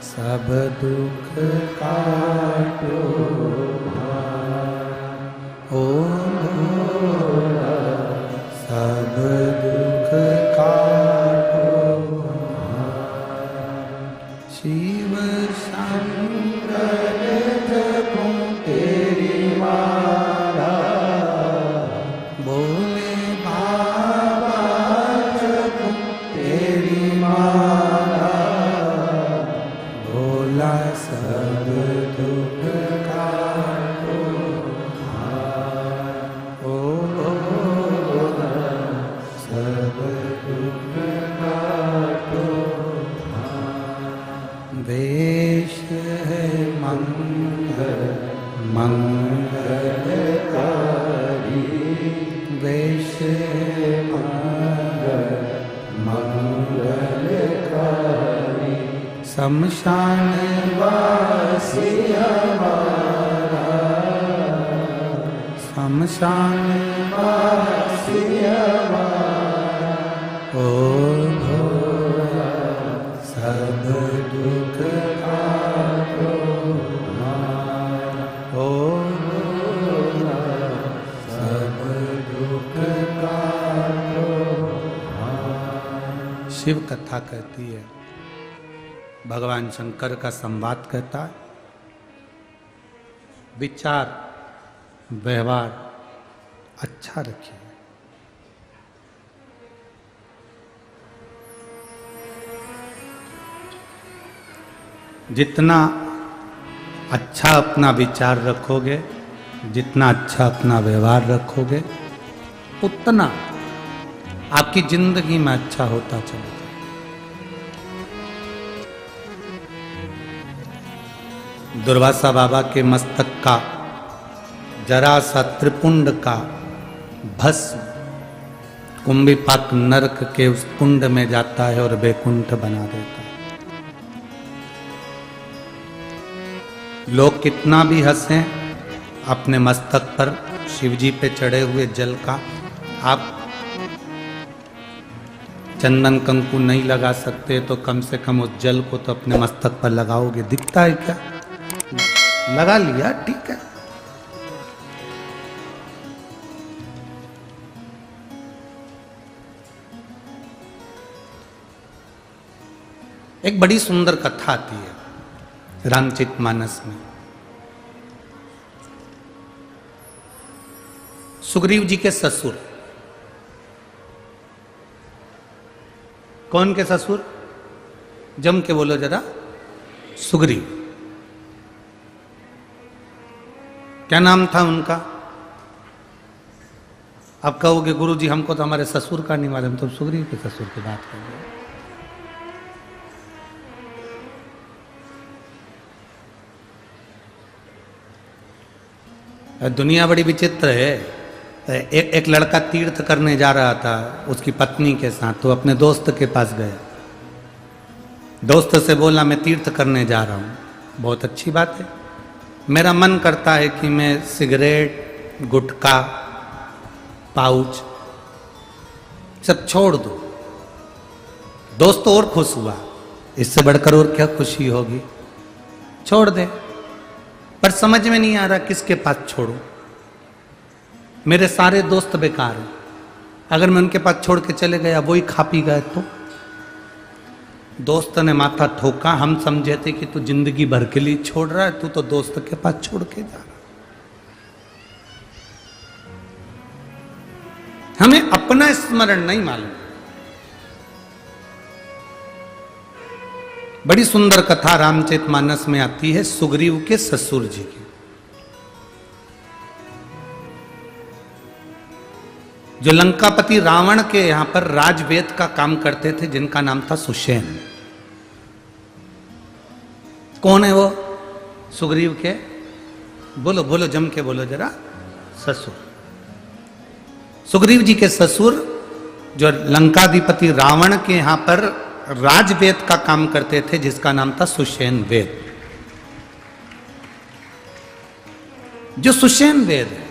सब दुख काटो ओ भोला सब दुख काटो। शिव शंकर जपो तेरी माला, बोले बाबा जपो तेरी माला। भोला सब दुख काटो ओ भोला सब दुख काटो। वेश है मंगल मंगलकारी, वेश है मंगल मंगलकारी। शमशान वासी हमारा, शमशान वासी हमारा। ओ भोला सब दुख काटो ओ भोला सब दुख काटो। शिव कथा कहती है, भगवान शंकर का संवाद कहता है, विचार व्यवहार अच्छा रखिए। जितना अच्छा अपना विचार रखोगे, जितना अच्छा अपना व्यवहार रखोगे, उतना आपकी जिंदगी में अच्छा होता चलेगा। दुर्वासा बाबा के मस्तक का जरा सा त्रिपुंड का भस्म कुंभीपाक नरक के उस कुंड में जाता है और बैकुंठ बना देता है। लोग कितना भी हंसें, अपने मस्तक पर शिवजी पे चढ़े हुए जल का आप चंदन कंकु नहीं लगा सकते तो कम से कम उस जल को तो अपने मस्तक पर लगाओगे। दिखता है क्या? लगा लिया, ठीक है। एक बड़ी सुंदर कथा आती है रामचरितमानस में। सुग्रीव जी के ससुर, कौन के ससुर? जम के बोलो जरा। सुग्रीव। क्या नाम था उनका? अब कहोगे गुरु जी हमको तो हमारे ससुर का नहीं मालूम, तो सुग्रीव के ससुर की बात करेंगे। दुनिया बड़ी विचित्र है। एक लड़का तीर्थ करने जा रहा था उसकी पत्नी के साथ, तो अपने दोस्त के पास गया। दोस्त से बोला मैं तीर्थ करने जा रहा हूँ। बहुत अच्छी बात है। मेरा मन करता है कि मैं सिगरेट, गुटखा, पाउच सब छोड़ दूँ। दोस्त और खुश हुआ, इससे बढ़कर और क्या खुशी होगी। छोड़ दे, पर समझ में नहीं आ रहा किसके पास छोड़ूं। मेरे सारे दोस्त बेकार हैं। अगर मैं उनके पास छोड़ के चले गया, वही खा पी गए तो। दोस्त ने माथा ठोका। हम समझे थे कि तू जिंदगी भर के लिए छोड़ रहा है, तू तो दोस्त के पास छोड़ के जा रहा। हमें अपना स्मरण नहीं मालूम। बड़ी सुंदर कथा रामचरितमानस में आती है सुग्रीव के ससुर जी की। जो लंकापति रावण के यहां पर राजवेद का काम करते थे, जिनका नाम था सुषेण। कौन है वो? सुग्रीव के, बोलो बोलो जम के बोलो जरा, ससुर। सुग्रीव जी के ससुर जो लंकाधिपति रावण के यहां पर राजवेद का काम करते थे, जिसका नाम था सुषेण वेद। जो सुषेण वेद है,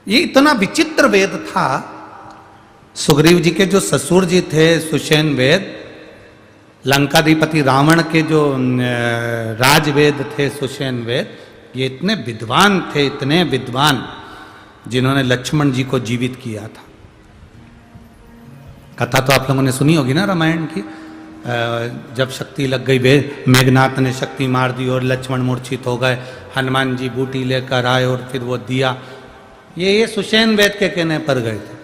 ये इतना विचित्र वेद था। सुग्रीव जी के जो ससुर जी थे सुषेण वेद, लंकाधिपति रावण के जो राजवेद थे सुषेण वेद, ये इतने विद्वान थे, इतने विद्वान, जिन्होंने लक्ष्मण जी को जीवित किया था। कथा तो आप लोगों ने सुनी होगी ना रामायण की। जब शक्ति लग गई, मेघनाथ ने शक्ति मार दी और लक्ष्मण मूर्छित हो गए। हनुमान जी बूटी लेकर आए और फिर वो दिया। ये सुषेण वेद के कहने पर गए थे।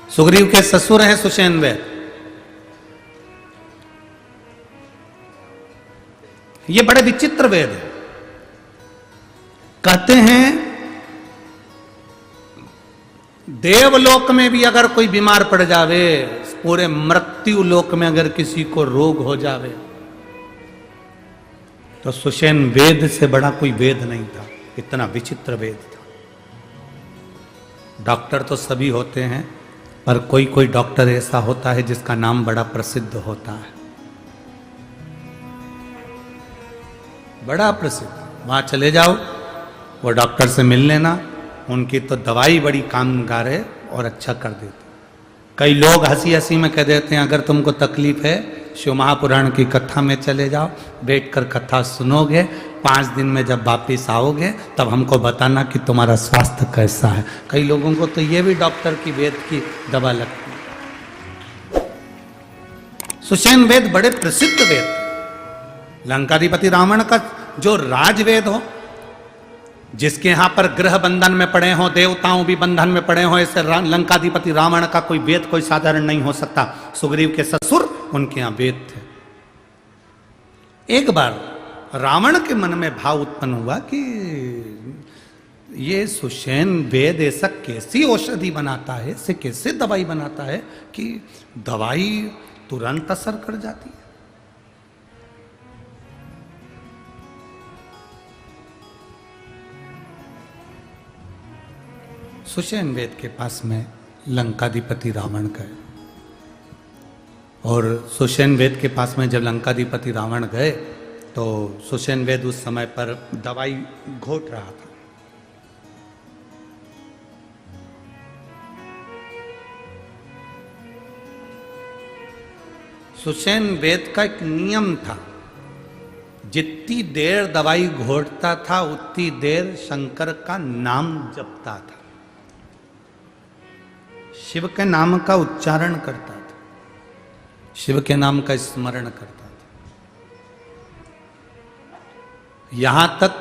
सुग्रीव के ससुर हैं सुषेण वेद। ये बड़े विचित्र वेद है। कहते हैं देवलोक में भी अगर कोई बीमार पड़ जावे, पूरे मृत्यु लोक में अगर किसी को रोग हो जावे, तो सुषेण वेद से बड़ा कोई वेद नहीं था। इतना विचित्र वेद था। डॉक्टर तो सभी होते हैं, पर कोई कोई डॉक्टर ऐसा होता है जिसका नाम बड़ा प्रसिद्ध होता है, बड़ा प्रसिद्ध। वहां चले जाओ, वो डॉक्टर से मिल लेना, उनकी तो दवाई बड़ी कामगार है और अच्छा कर देते। कई लोग हंसी हंसी में कह देते हैं, अगर तुमको तकलीफ है शिव महापुराण की कथा में चले जाओ, बैठकर कथा सुनोगे, 5 दिन में जब वापिस आओगे तब हमको बताना कि तुम्हारा स्वास्थ्य कैसा है। कई लोगों को तो ये भी डॉक्टर की वेद की दवा लगती है। सुषेण वेद बड़े प्रसिद्ध वेद। लंकाधिपति रावण का जो राजवेद हो, जिसके यहां पर ग्रह बंधन में पड़े हों, देवताओं भी बंधन में पड़े हों, ऐसे लंकाधिपति रावण का कोई वेद कोई साधारण नहीं हो सकता। सुग्रीव के ससुर, उनके यहां वेद थे। एक बार रावण के मन में भाव उत्पन्न हुआ कि ये सुषेण वेद ऐसा कैसी औषधि बनाता है, इससे कैसे दवाई बनाता है कि दवाई तुरंत असर कर जाती है। सुषेण वेद के पास में लंकाधिपति रावण गए, और सुषेण वेद के पास में जब लंकाधिपति रावण गए तो सुषेण वेद उस समय पर दवाई घोट रहा था। सुषेण वेद का एक नियम था, जितनी देर दवाई घोटता था उतनी देर शंकर का नाम जपता था, शिव के नाम का उच्चारण करता था, शिव के नाम का स्मरण करता था। यहां तक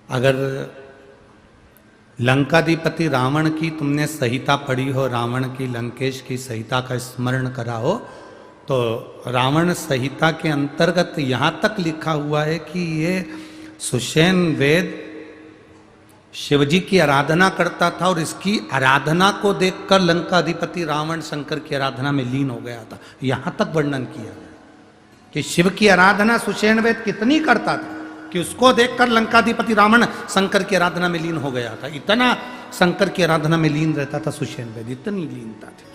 अगर लंकाधिपति रावण की तुमने संहिता पढ़ी हो, रावण की लंकेश की संहिता का स्मरण करा हो, तो रावण संहिता के अंतर्गत यहां तक लिखा हुआ है कि ये सुषेण वेद शिवजी की आराधना करता था, और इसकी आराधना को देखकर लंकाधिपति रावण शंकर की आराधना में लीन हो गया था। यहां तक वर्णन किया गया कि शिव की आराधना सुषेण वेद कितनी करता था। कि उसको देखकर लंकाधिपति रावण शंकर की आराधना में लीन हो गया था। इतना शंकर की आराधना में लीन रहता था सुषेण वैद्य, इतनी लीनता थी।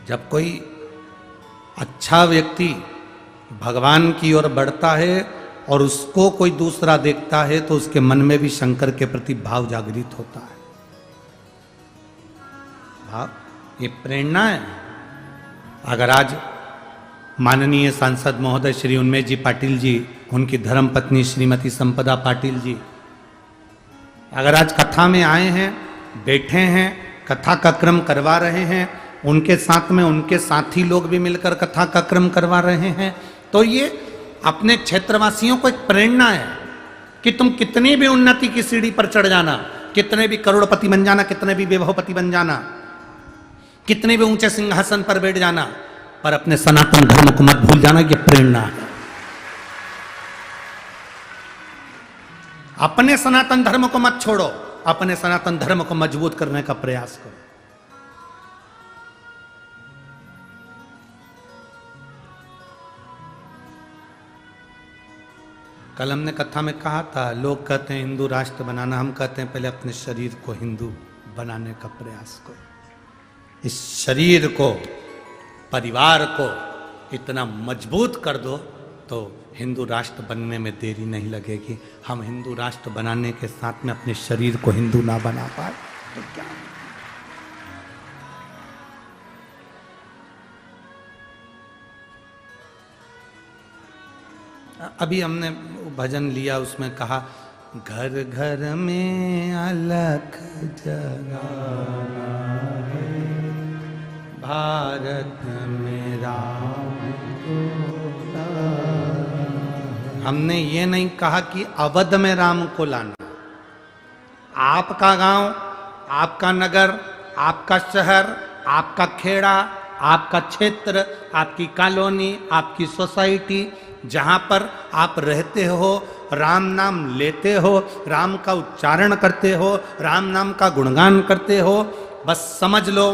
जब कोई अच्छा व्यक्ति भगवान की ओर बढ़ता है और उसको कोई दूसरा देखता है तो उसके मन में भी शंकर के प्रति भाव जागृत होता है। भाव, ये प्रेरणा है। अगर आज माननीय सांसद महोदय श्री उन्मेष जी पाटिल जी, उनकी धर्मपत्नी श्रीमती संपदा पाटिल जी अगर आज कथा में आए हैं, बैठे हैं, कथा का क्रम करवा रहे हैं, उनके साथ में उनके साथी लोग भी मिलकर कथा का क्रम करवा रहे हैं, तो ये अपने क्षेत्रवासियों को एक प्रेरणा है कि तुम कितनी भी उन्नति की सीढ़ी पर चढ़ जाना, कितने भी करोड़पति बन जाना, कितने भी वैभवपति बन जाना, कितने भी ऊंचे सिंहासन पर बैठ जाना, पर अपने सनातन धर्म को मत भूल जाना। ये प्रेरणा है। अपने सनातन धर्म को मत छोड़ो, अपने सनातन धर्म को मजबूत करने का प्रयास करो। कल हमने कथा में कहा था, लोग कहते हैं हिंदू राष्ट्र बनाना, हम कहते हैं पहले अपने शरीर को हिंदू बनाने का प्रयास करो। इस शरीर को, परिवार को इतना मजबूत कर दो तो हिंदू राष्ट्र बनने में देरी नहीं लगेगी। हम हिंदू राष्ट्र बनाने के साथ में अपने शरीर को हिंदू ना बना पाए तो क्या? अभी हमने भजन लिया, उसमें कहा घर घर में अलख जगाना है, भारत में राम को लाना। हमने ये नहीं कहा कि अवध में राम को लाना। आपका गांव, आपका नगर, आपका शहर, आपका खेड़ा, आपका क्षेत्र, आपकी कॉलोनी, आपकी सोसाइटी, जहां पर आप रहते हो, राम नाम लेते हो, राम का उच्चारण करते हो, राम नाम का गुणगान करते हो, बस समझ लो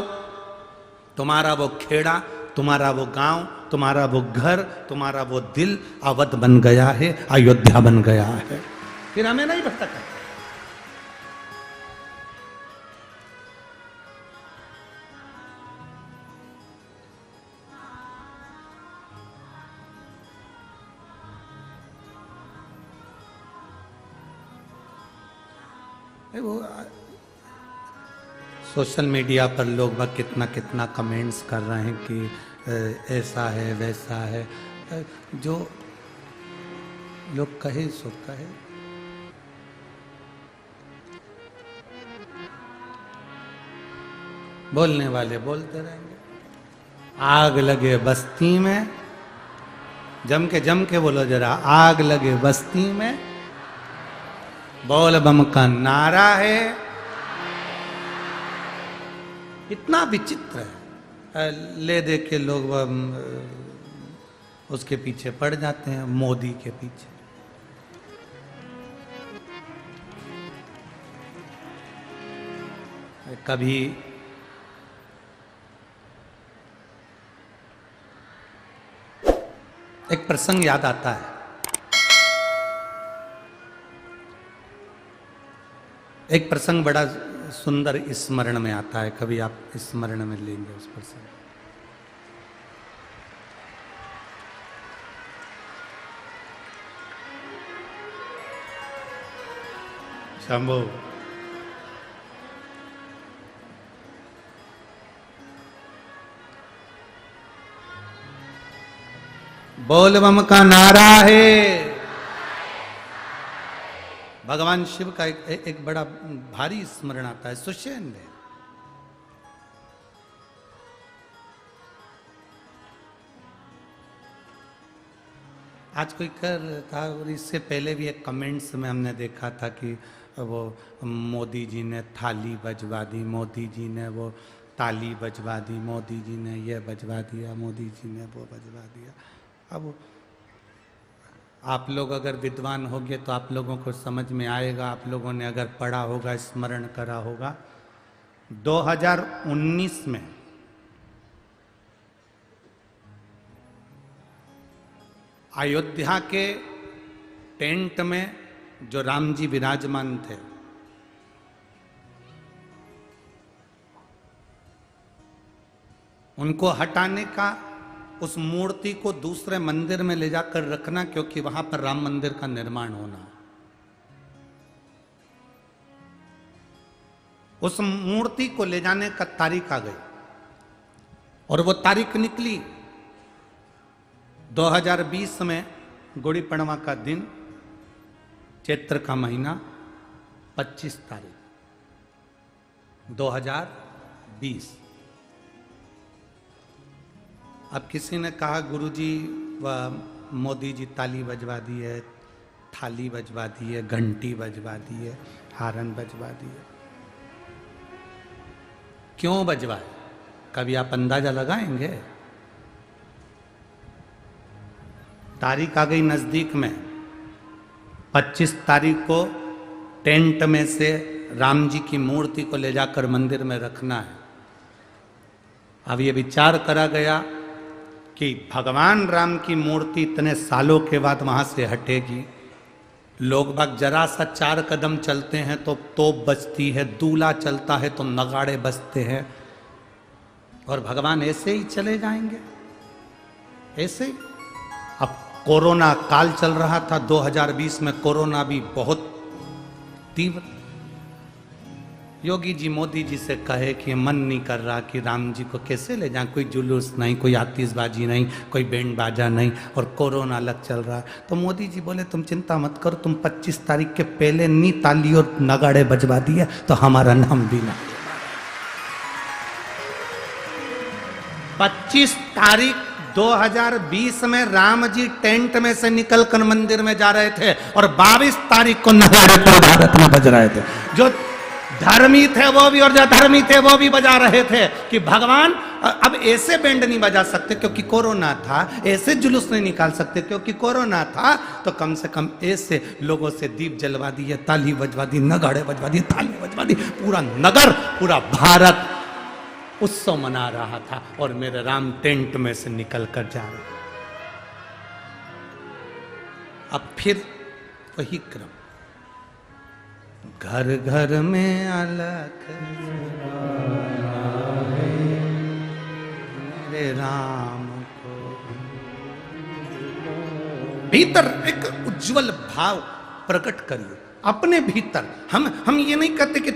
तुम्हारा वो खेड़ा, तुम्हारा वो गांव, तुम्हारा वो घर, तुम्हारा वो दिल अवध बन गया है, अयोध्या बन गया है। फिर हमें नहीं भटका। वो सोशल मीडिया पर लोग बाग कितना कितना कमेंट्स कर रहे हैं कि ऐसा है वैसा है। जो लोग कहे सो कहे। बोलने वाले बोलते रहेंगे। आग लगे बस्ती में, जम के बोलो जरा, आग लगे बस्ती में, बोल बम का नारा है। इतना विचित्र है, ले दे के लोग उसके पीछे पड़ जाते हैं, मोदी के पीछे। कभी एक प्रसंग याद आता है। एक प्रसंग बड़ा सुंदर स्मरण में आता है, कभी आप स्मरण में लेंगे उस प्रसंग। शंभो बोल बम का नारा है। भगवान शिव का एक बड़ा भारी स्मरण आता है, सुषेण में। आज कोई कर था, और इससे पहले भी एक कमेंट्स में हमने देखा था कि वो मोदी जी ने थाली बजवा दी, मोदी जी ने वो ताली बजवा दी, मोदी जी ने ये बजवा दिया, मोदी जी ने वो बजवा दिया। अब आप लोग अगर विद्वान होंगे तो आप लोगों को समझ में आएगा, आप लोगों ने अगर पढ़ा होगा, स्मरण करा होगा। 2019 में अयोध्या के टेंट में जो राम जी विराजमान थे, उनको हटाने का, उस मूर्ति को दूसरे मंदिर में ले जाकर रखना, क्योंकि वहां पर राम मंदिर का निर्माण होना। उस मूर्ति को ले जाने का तारीख आ गई और वो तारीख निकली 2020 में, गुड़ी पड़वा का दिन, चैत्र का महीना, 25 तारीख 2020। अब किसी ने कहा गुरुजी व मोदी जी ताली बजवा दी है, थाली बजवा दी है, घंटी बजवा दी है, हारन बजवा दी है। क्यों बजवाए? कभी आप अंदाजा लगाएंगे? तारीख आ गई नजदीक में, 25 तारीख को टेंट में से राम जी की मूर्ति को ले जाकर मंदिर में रखना है। अब ये विचार करा गया कि भगवान राम की मूर्ति इतने सालों के बाद वहां से हटेगी। लोग बाग जरा सा 4 कदम चलते हैं तो तोप बजती है, दूल्हा चलता है तो नगाड़े बजते हैं, और भगवान ऐसे ही चले जाएंगे, ऐसे ही। अब कोरोना काल चल रहा था, 2020 में कोरोना भी बहुत तीव्र। योगी जी मोदी जी से कहे कि मन नहीं कर रहा कि राम जी को कैसे ले जाएं, कोई जुलूस नहीं, कोई आतिशबाजी नहीं, कोई बैंड बाजा नहीं, और कोरोना अलग चल रहा है। तो मोदी जी बोले तुम चिंता मत करो, तुम 25 तारीख के पहले नी ताली और नगाड़े बजवा दिए तो हमारा नाम भी ना। 25 तारीख 2020 में राम जी टेंट में से निकलकर मंदिर में जा रहे थे और 22 तारीख को नगाड़े पूरे भारत में बज रहे थे। जो धर्मी थे वो भी और जो धर्मी थे वो भी बजा रहे थे कि भगवान अब ऐसे बैंड नहीं बजा सकते क्योंकि कोरोना था, ऐसे जुलूस नहीं निकाल सकते क्योंकि कोरोना था, तो कम से कम ऐसे लोगों से दीप जलवा दिए, ताली बजवा दी, नगाड़े बजवा दिए, थाली बजवा दी। पूरा नगर, पूरा भारत उत्सव मना रहा था और मेरे राम टेंट में से निकल कर जा रहे। अब फिर वही क्रम, घर घर में अलख मेरे राम को। भीतर एक उज्जवल भाव प्रकट करिए अपने भीतर। हम ये नहीं कहते कि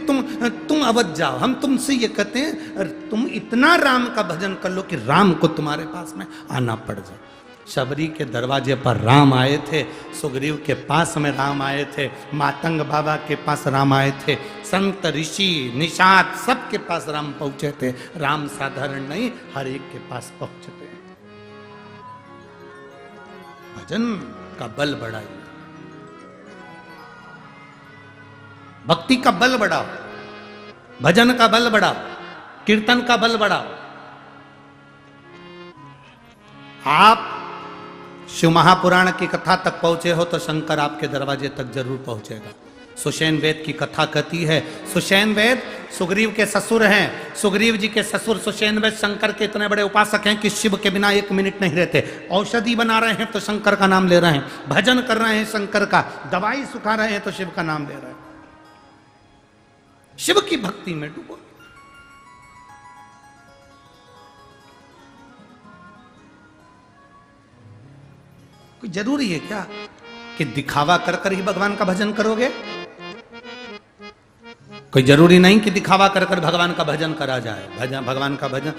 तुम अवध जाओ, हम तुमसे ये कहते हैं तुम इतना राम का भजन कर लो कि राम को तुम्हारे पास में आना पड़ जाए। शबरी के दरवाजे पर राम आए थे, सुग्रीव के पास में राम आए थे, मातंग बाबा के पास राम आए थे, संत ऋषि निषाद सबके पास राम पहुंचे थे। राम साधारण नहीं, हर एक के पास पहुंचते। भजन का बल बढ़ाइए, भक्ति का बल बढ़ाओ, भजन का बल बढ़ाओ, कीर्तन का बल बढ़ाओ। आप शिव महापुराण की कथा तक पहुंचे हो तो शंकर आपके दरवाजे तक जरूर पहुंचेगा। सुषेण वेद की कथा कहती है, सुषेण वेद सुग्रीव के ससुर हैं, सुग्रीव जी के ससुर सुषेण वेद शंकर के इतने बड़े उपासक हैं कि शिव के बिना 1 मिनट नहीं रहते। औषधि बना रहे हैं तो शंकर का नाम ले रहे हैं, भजन कर रहे हैं शंकर का, दवाई सुखा रहे हैं तो शिव का नाम ले रहे हैं। शिव की भक्ति में डूबो। कोई जरूरी है क्या कि दिखावा कर कर ही भगवान का भजन करोगे? कोई जरूरी नहीं कि दिखावा कर कर भगवान का भजन करा जाए। भगवान का भजन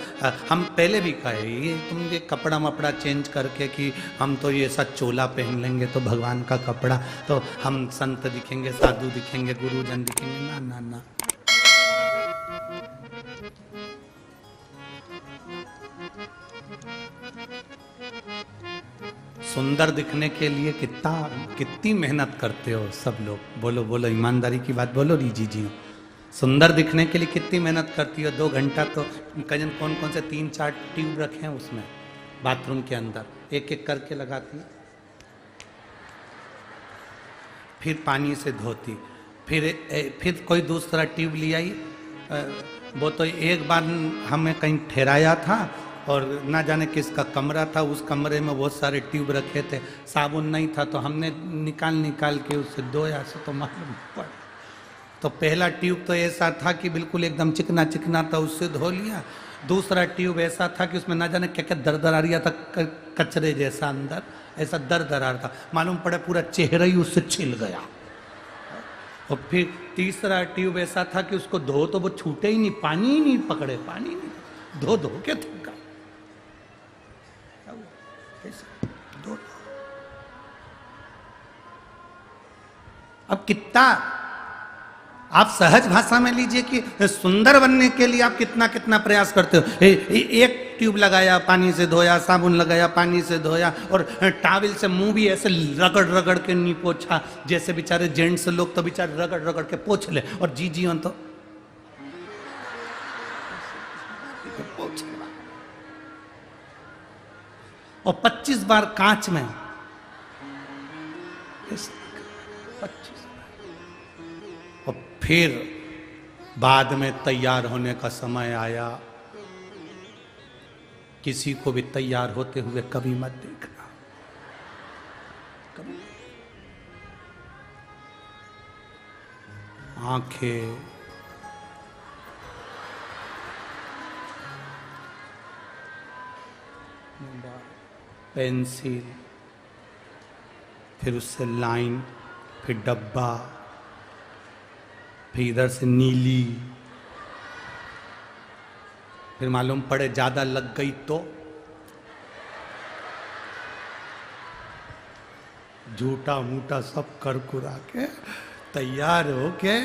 हम पहले भी कहे, ये तुम ये कपड़ा मपड़ा चेंज करके कि हम तो ये ऐसा चोला पहन लेंगे तो भगवान का कपड़ा, तो हम संत दिखेंगे, साधु दिखेंगे, गुरुजन दिखेंगे। ना ना ना, सुंदर दिखने के लिए कितनी मेहनत करते हो सब लोग। बोलो बोलो, ईमानदारी की बात बोलो रीजी जी। सुंदर दिखने के लिए कितनी मेहनत करती हो? 2 घंटा तो कजन कौन कौन से 3-4 ट्यूब रखे हैं उसमें बाथरूम के अंदर, एक एक करके लगाती, फिर पानी से धोती, फिर कोई दूसरा ट्यूब ले आई। वो तो एक बार हमें कहीं ठहराया था और ना जाने किसका कमरा था, उस कमरे में बहुत सारे ट्यूब रखे थे, साबुन नहीं था तो हमने निकाल के उससे धोया से तो मालूम पड़ा। तो पहला ट्यूब तो ऐसा था कि बिल्कुल एकदम चिकना चिकना था, उससे धो लिया। दूसरा ट्यूब ऐसा था कि उसमें ना जाने क्या क्या दर आ रहा था, कचरे जैसा अंदर ऐसा दर आ रहा था, मालूम पड़ा पूरा चेहरा ही उससे छिल गया। और फिर तीसरा ट्यूब ऐसा था कि उसको धो तो वो छूटे ही नहीं, पानी ही नहीं पकड़े, पानी नहीं, धो के थका। धो। अब कितना आप सहज भाषा में लीजिए कि सुंदर बनने के लिए आप कितना कितना प्रयास करते हो। एक ट्यूब लगाया, पानी से धोया, साबुन लगाया, पानी से धोया, और टावल से मुंह भी ऐसे रगड़ के नहीं पोछा, जैसे बेचारे जेंट्स लोग तो बेचारे रगड़ के पोछ ले, और जीवन तो और 25 बार कांच में, 25। और फिर बाद में तैयार होने का समय आया। किसी को भी तैयार होते हुए कभी मत देखना, कभी। आंखें, पेंसिल, फिर उससे लाइन, फिर डब्बा, फिर इधर से नीली, फिर मालूम पड़े ज्यादा लग गई तो झूठा मूठा सब कर कुरा के तैयार हो के।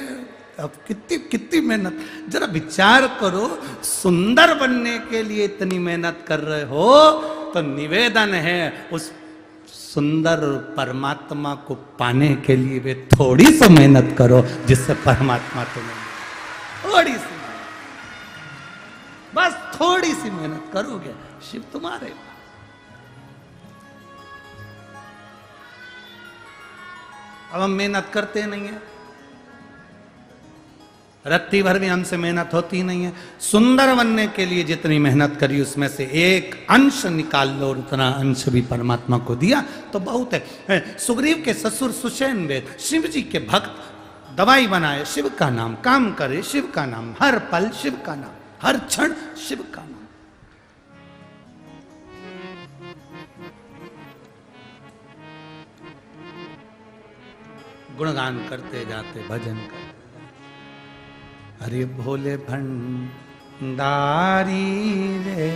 अब कितनी मेहनत, जरा विचार करो, सुंदर बनने के लिए इतनी मेहनत कर रहे हो तो निवेदन है उस सुंदर परमात्मा को पाने के लिए वे थोड़ी सी मेहनत करो, जिससे परमात्मा तुम्हें थोड़ी सी, बस थोड़ी सी मेहनत करोगे, शिव तुम्हारे। अब हम मेहनत करते नहीं है, रत्ती भर भी हमसे मेहनत होती नहीं है। सुंदर बनने के लिए जितनी मेहनत करी उसमें से एक अंश निकाल लो, और उतना अंश भी परमात्मा को दिया तो बहुत है। सुग्रीव के ससुर सुषेण वेद शिव जी के भक्त दवाई बनाए शिव का नाम, काम करे शिव का नाम, हर पल शिव का नाम, हर क्षण शिव का नाम। गुणगान करते जाते, भजन करते, अरे भोले भंडारी रे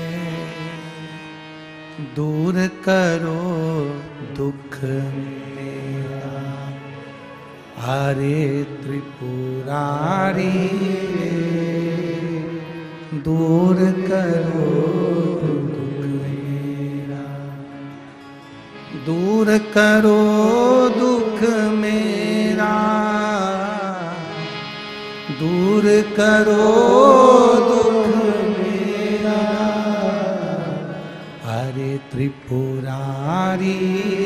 दूर करो दुख मेरा, अरे त्रिपुरारी रे दूर करो दुख मेरा, दूर करो दुख मेरा, दूर करो दुख मेरा, अरे त्रिपुरारी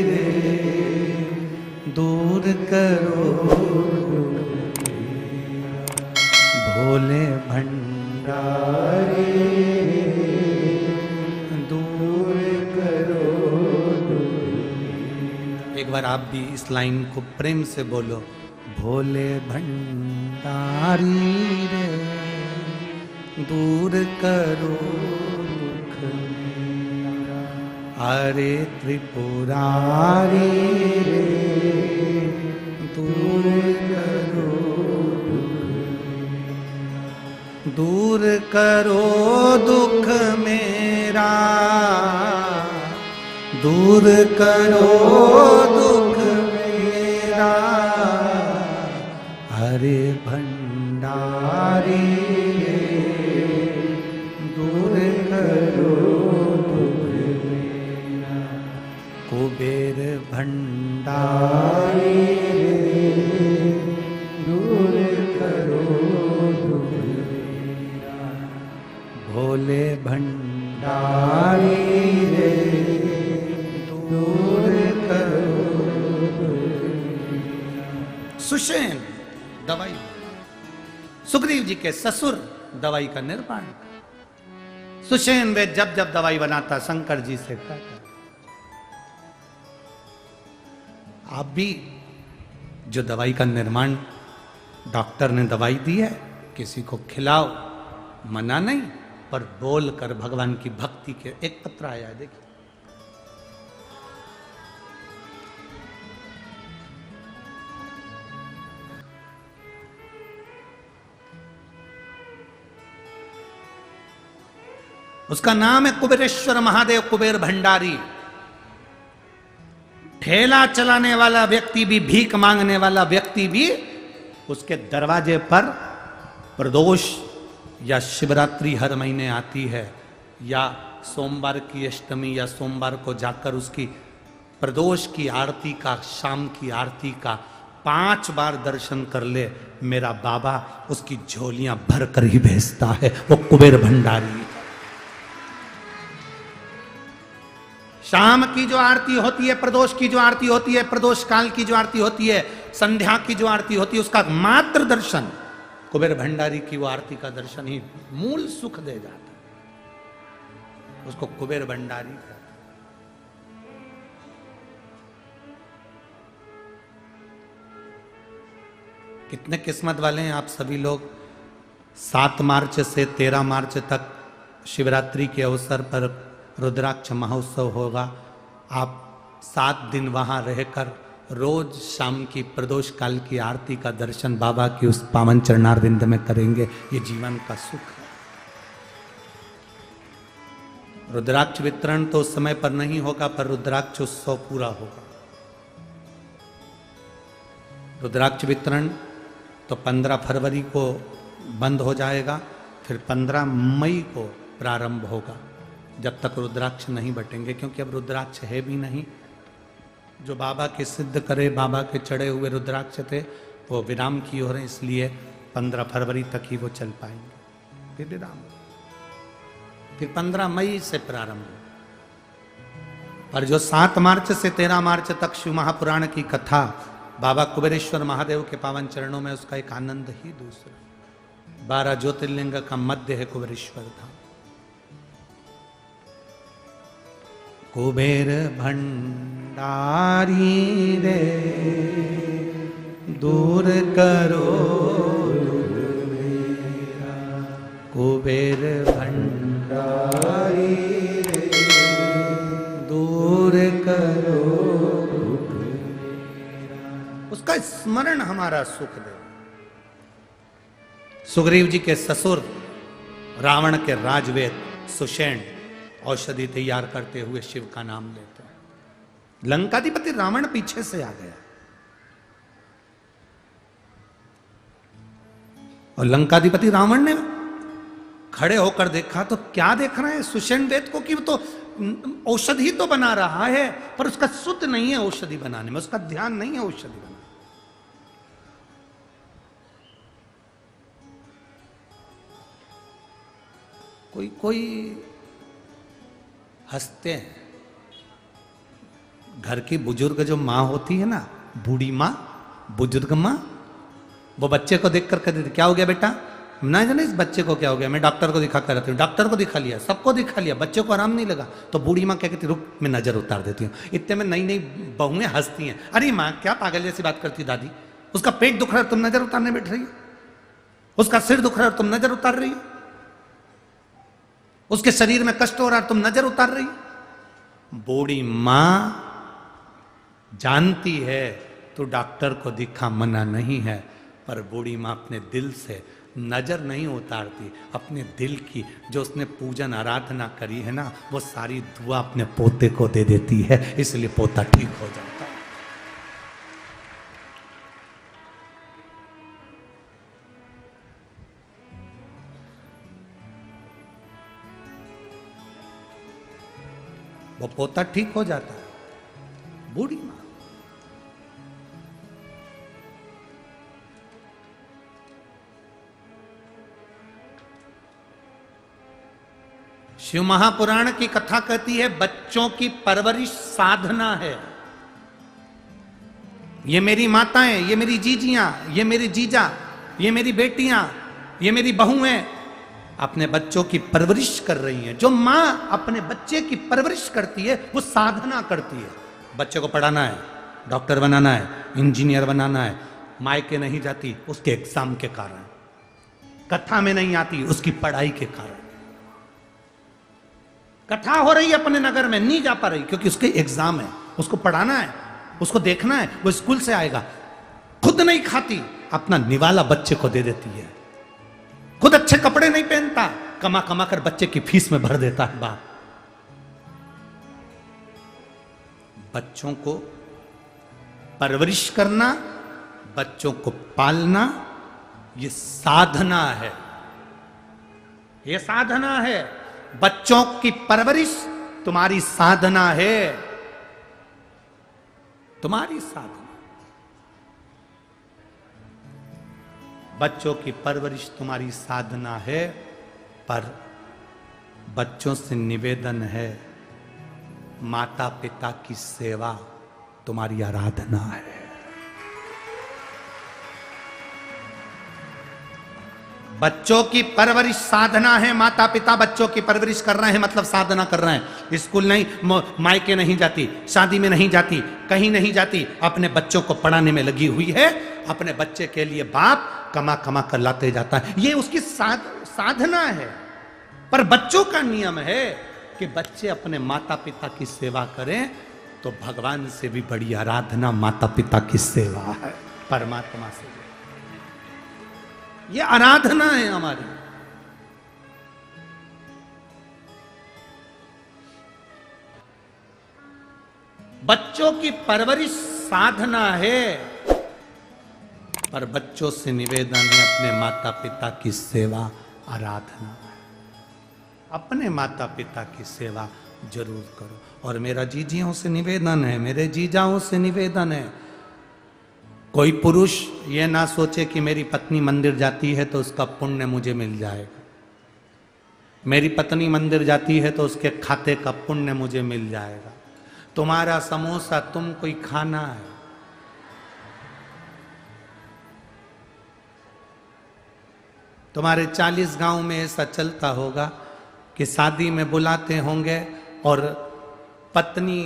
रे दूर करो दुख मेरा, भोले भंडारी दूर करो दुख मेरा। एक बार आप भी इस लाइन को प्रेम से बोलो, भोले भंडारी रे दूर करो दुख मेरा, अरे त्रिपुरारी रे दूर करो दूर करो दुख मेरा, दूर करो दुख मेरा, हरे भंडारी दूर करो दुख मेरा, कुबेर भंडारी दूर करो दुख मेरा, भोले भंडारी रे दूर करो दुख मेरा। सुषेण दवाई, सुग्रीव जी के ससुर दवाई का निर्माण। सुषेण वैद्य जब जब दवाई बनाता शंकर जी से कहता, आप भी जो दवाई का निर्माण डॉक्टर ने दवाई दी है किसी को खिलाओ, मना नहीं, पर बोल कर भगवान की भक्ति के। एक पत्र आया है देखिए, उसका नाम है कुबेरेश्वर महादेव कुबेर भंडारी। ठेला चलाने वाला व्यक्ति भी, भीख मांगने वाला व्यक्ति भी उसके दरवाजे पर प्रदोष या शिवरात्रि हर महीने आती है, या सोमवार की अष्टमी या सोमवार को जाकर उसकी प्रदोष की आरती का, शाम की आरती का 5 बार दर्शन कर ले, मेरा बाबा उसकी झोलियां भर कर ही भेजता है। वो कुबेर भंडारी। शाम की जो आरती होती है, प्रदोष की जो आरती होती है, प्रदोष काल की जो आरती होती है, संध्या की जो आरती होती है, उसका मात्र दर्शन, कुबेर भंडारी की वो आरती का दर्शन ही मूल सुख दे जाता है। उसको कुबेर भंडारी कहते हैं। कितने किस्मत वाले हैं आप सभी लोग। 7 मार्च से 13 मार्च तक शिवरात्रि के अवसर पर रुद्राक्ष महोत्सव होगा। आप 7 दिन वहां रहकर रोज शाम की प्रदोष काल की आरती का दर्शन बाबा की उस पावन चरणारविंद में करेंगे। ये जीवन का सुख है। रुद्राक्ष वितरण तो समय पर नहीं होगा, पर रुद्राक्ष उत्सव पूरा होगा। रुद्राक्ष वितरण तो 15 फरवरी को बंद हो जाएगा, फिर 15 मई को प्रारंभ होगा, जब तक रुद्राक्ष नहीं बटेंगे, क्योंकि अब रुद्राक्ष है भी नहीं। जो बाबा के सिद्ध करे, बाबा के चढ़े हुए रुद्राक्ष थे, वो विराम की ओर है, इसलिए 15 फरवरी तक ही वो चल पाएंगे, फिर विराम, फिर 15 मई से प्रारंभ। और जो 7 मार्च से 13 मार्च तक शिव महापुराण की कथा बाबा कुबेरेश्वर महादेव के पावन चरणों में, उसका एक आनंद ही दूसरा। 12 ज्योतिर्लिंग का मध्य है कुबेरेश्वर धाम। कुबेर भंडारी रे दूर करो मेरा, कुबेर भंडारी रे दूर करो मेरा। उसका स्मरण हमारा सुख दे। सुग्रीव जी के ससुर रावण के राजवेद सुषेण औषधि तैयार करते हुए शिव का नाम लेते हैं। लंकाधिपति रावण पीछे से आ गया, और लंकाधिपति रावण ने खड़े होकर देखा तो क्या देख रहे हैं सुषेण वेद को, कि वो तो औषधि तो बना रहा है, पर उसका शुद्ध नहीं है औषधि बनाने में, उसका ध्यान नहीं है औषधि बनाने। कोई कोई हंसते हैं। घर की बुजुर्ग जो माँ होती है ना, बूढ़ी माँ, बुजुर्ग माँ, वो बच्चे को देखकर कहती थी, क्या हो गया बेटा? ना जाने इस बच्चे को क्या हो गया, मैं डॉक्टर को दिखा कर रहती हूँ। डॉक्टर को दिखा लिया, सबको दिखा लिया, बच्चे को आराम नहीं लगा, तो बूढ़ी माँ क्या कहती, रुक मैं नजर उतार देती हूँ। इतने में नई नई बहुएं हंसती हैं, अरे माँ क्या पागल जैसी बात करती दादी, उसका पेट दुख रहा है तुम नजर उतारने बैठ रही हो, उसका सिर दुख रहा है तुम नजर उतार रही हो, उसके शरीर में कष्ट हो रहा है तुम नजर उतार रही हो। बूढ़ी माँ जानती है तो डॉक्टर को दिखा मना नहीं है, पर बूढ़ी माँ अपने दिल से नजर नहीं उतारती। अपने दिल की जो उसने पूजन आराधना करी है ना, वो सारी दुआ अपने पोते को दे देती है, इसलिए पोता ठीक हो जाता है। वो पोता ठीक हो जाता है। बूढ़ी माँ शिव महापुराण की कथा कहती है बच्चों की परवरिश साधना है। ये मेरी माताएं, ये मेरी जीजियां, ये मेरे जीजा, ये मेरी बेटियां, ये मेरी बहुएं, अपने बच्चों की परवरिश कर रही हैं। जो माँ अपने बच्चे की परवरिश करती है वो साधना करती है। बच्चे को पढ़ाना है, डॉक्टर बनाना है, इंजीनियर बनाना है, मायके नहीं जाती उसके एग्जाम के कारण, कथा में नहीं आती उसकी पढ़ाई के कारण। कथा हो रही है अपने नगर में, नहीं जा पा रही क्योंकि उसके एग्जाम है, उसको पढ़ाना है, उसको देखना है, वो स्कूल से आएगा। खुद नहीं खाती, अपना निवाला बच्चे को दे देती है। खुद अच्छे कपड़े नहीं पहनता, कमा कमा कर बच्चे की फीस में भर देता है बाप। बच्चों को परवरिश करना, बच्चों को पालना, ये साधना है, ये साधना है। बच्चों की परवरिश तुम्हारी साधना है, तुम्हारी साधना। बच्चों की परवरिश तुम्हारी साधना है, पर बच्चों से निवेदन है, माता पिता की सेवा तुम्हारी आराधना है। बच्चों की परवरिश साधना है, माता पिता बच्चों की परवरिश कर रहे हैं मतलब साधना कर रहे हैं। स्कूल नहीं, मायके नहीं जाती, शादी में नहीं जाती, कहीं नहीं जाती, अपने बच्चों को पढ़ाने में लगी हुई है। अपने बच्चे के लिए बाप कमा कमा कर लाते जाता है, ये उसकी साधना है। पर बच्चों का नियम है कि बच्चे अपने माता पिता की सेवा करें, तो भगवान से भी बड़ी आराधना माता पिता की सेवा है, परमात्मा से। ये आराधना है हमारी। बच्चों की परवरिश साधना है, पर बच्चों से निवेदन है अपने माता पिता की सेवा आराधना है। अपने माता पिता की सेवा जरूर करो। और मेरा जीजियों से निवेदन है, मेरे जीजाओं से निवेदन है, कोई पुरुष ये ना सोचे कि मेरी पत्नी मंदिर जाती है तो उसका पुण्य मुझे मिल जाएगा, मेरी पत्नी मंदिर जाती है तो उसके खाते का पुण्य मुझे मिल जाएगा। तुम्हारा समोसा तुमको ही खाना है। तुम्हारे 40 गांव में ऐसा चलता होगा कि शादी में बुलाते होंगे और पत्नी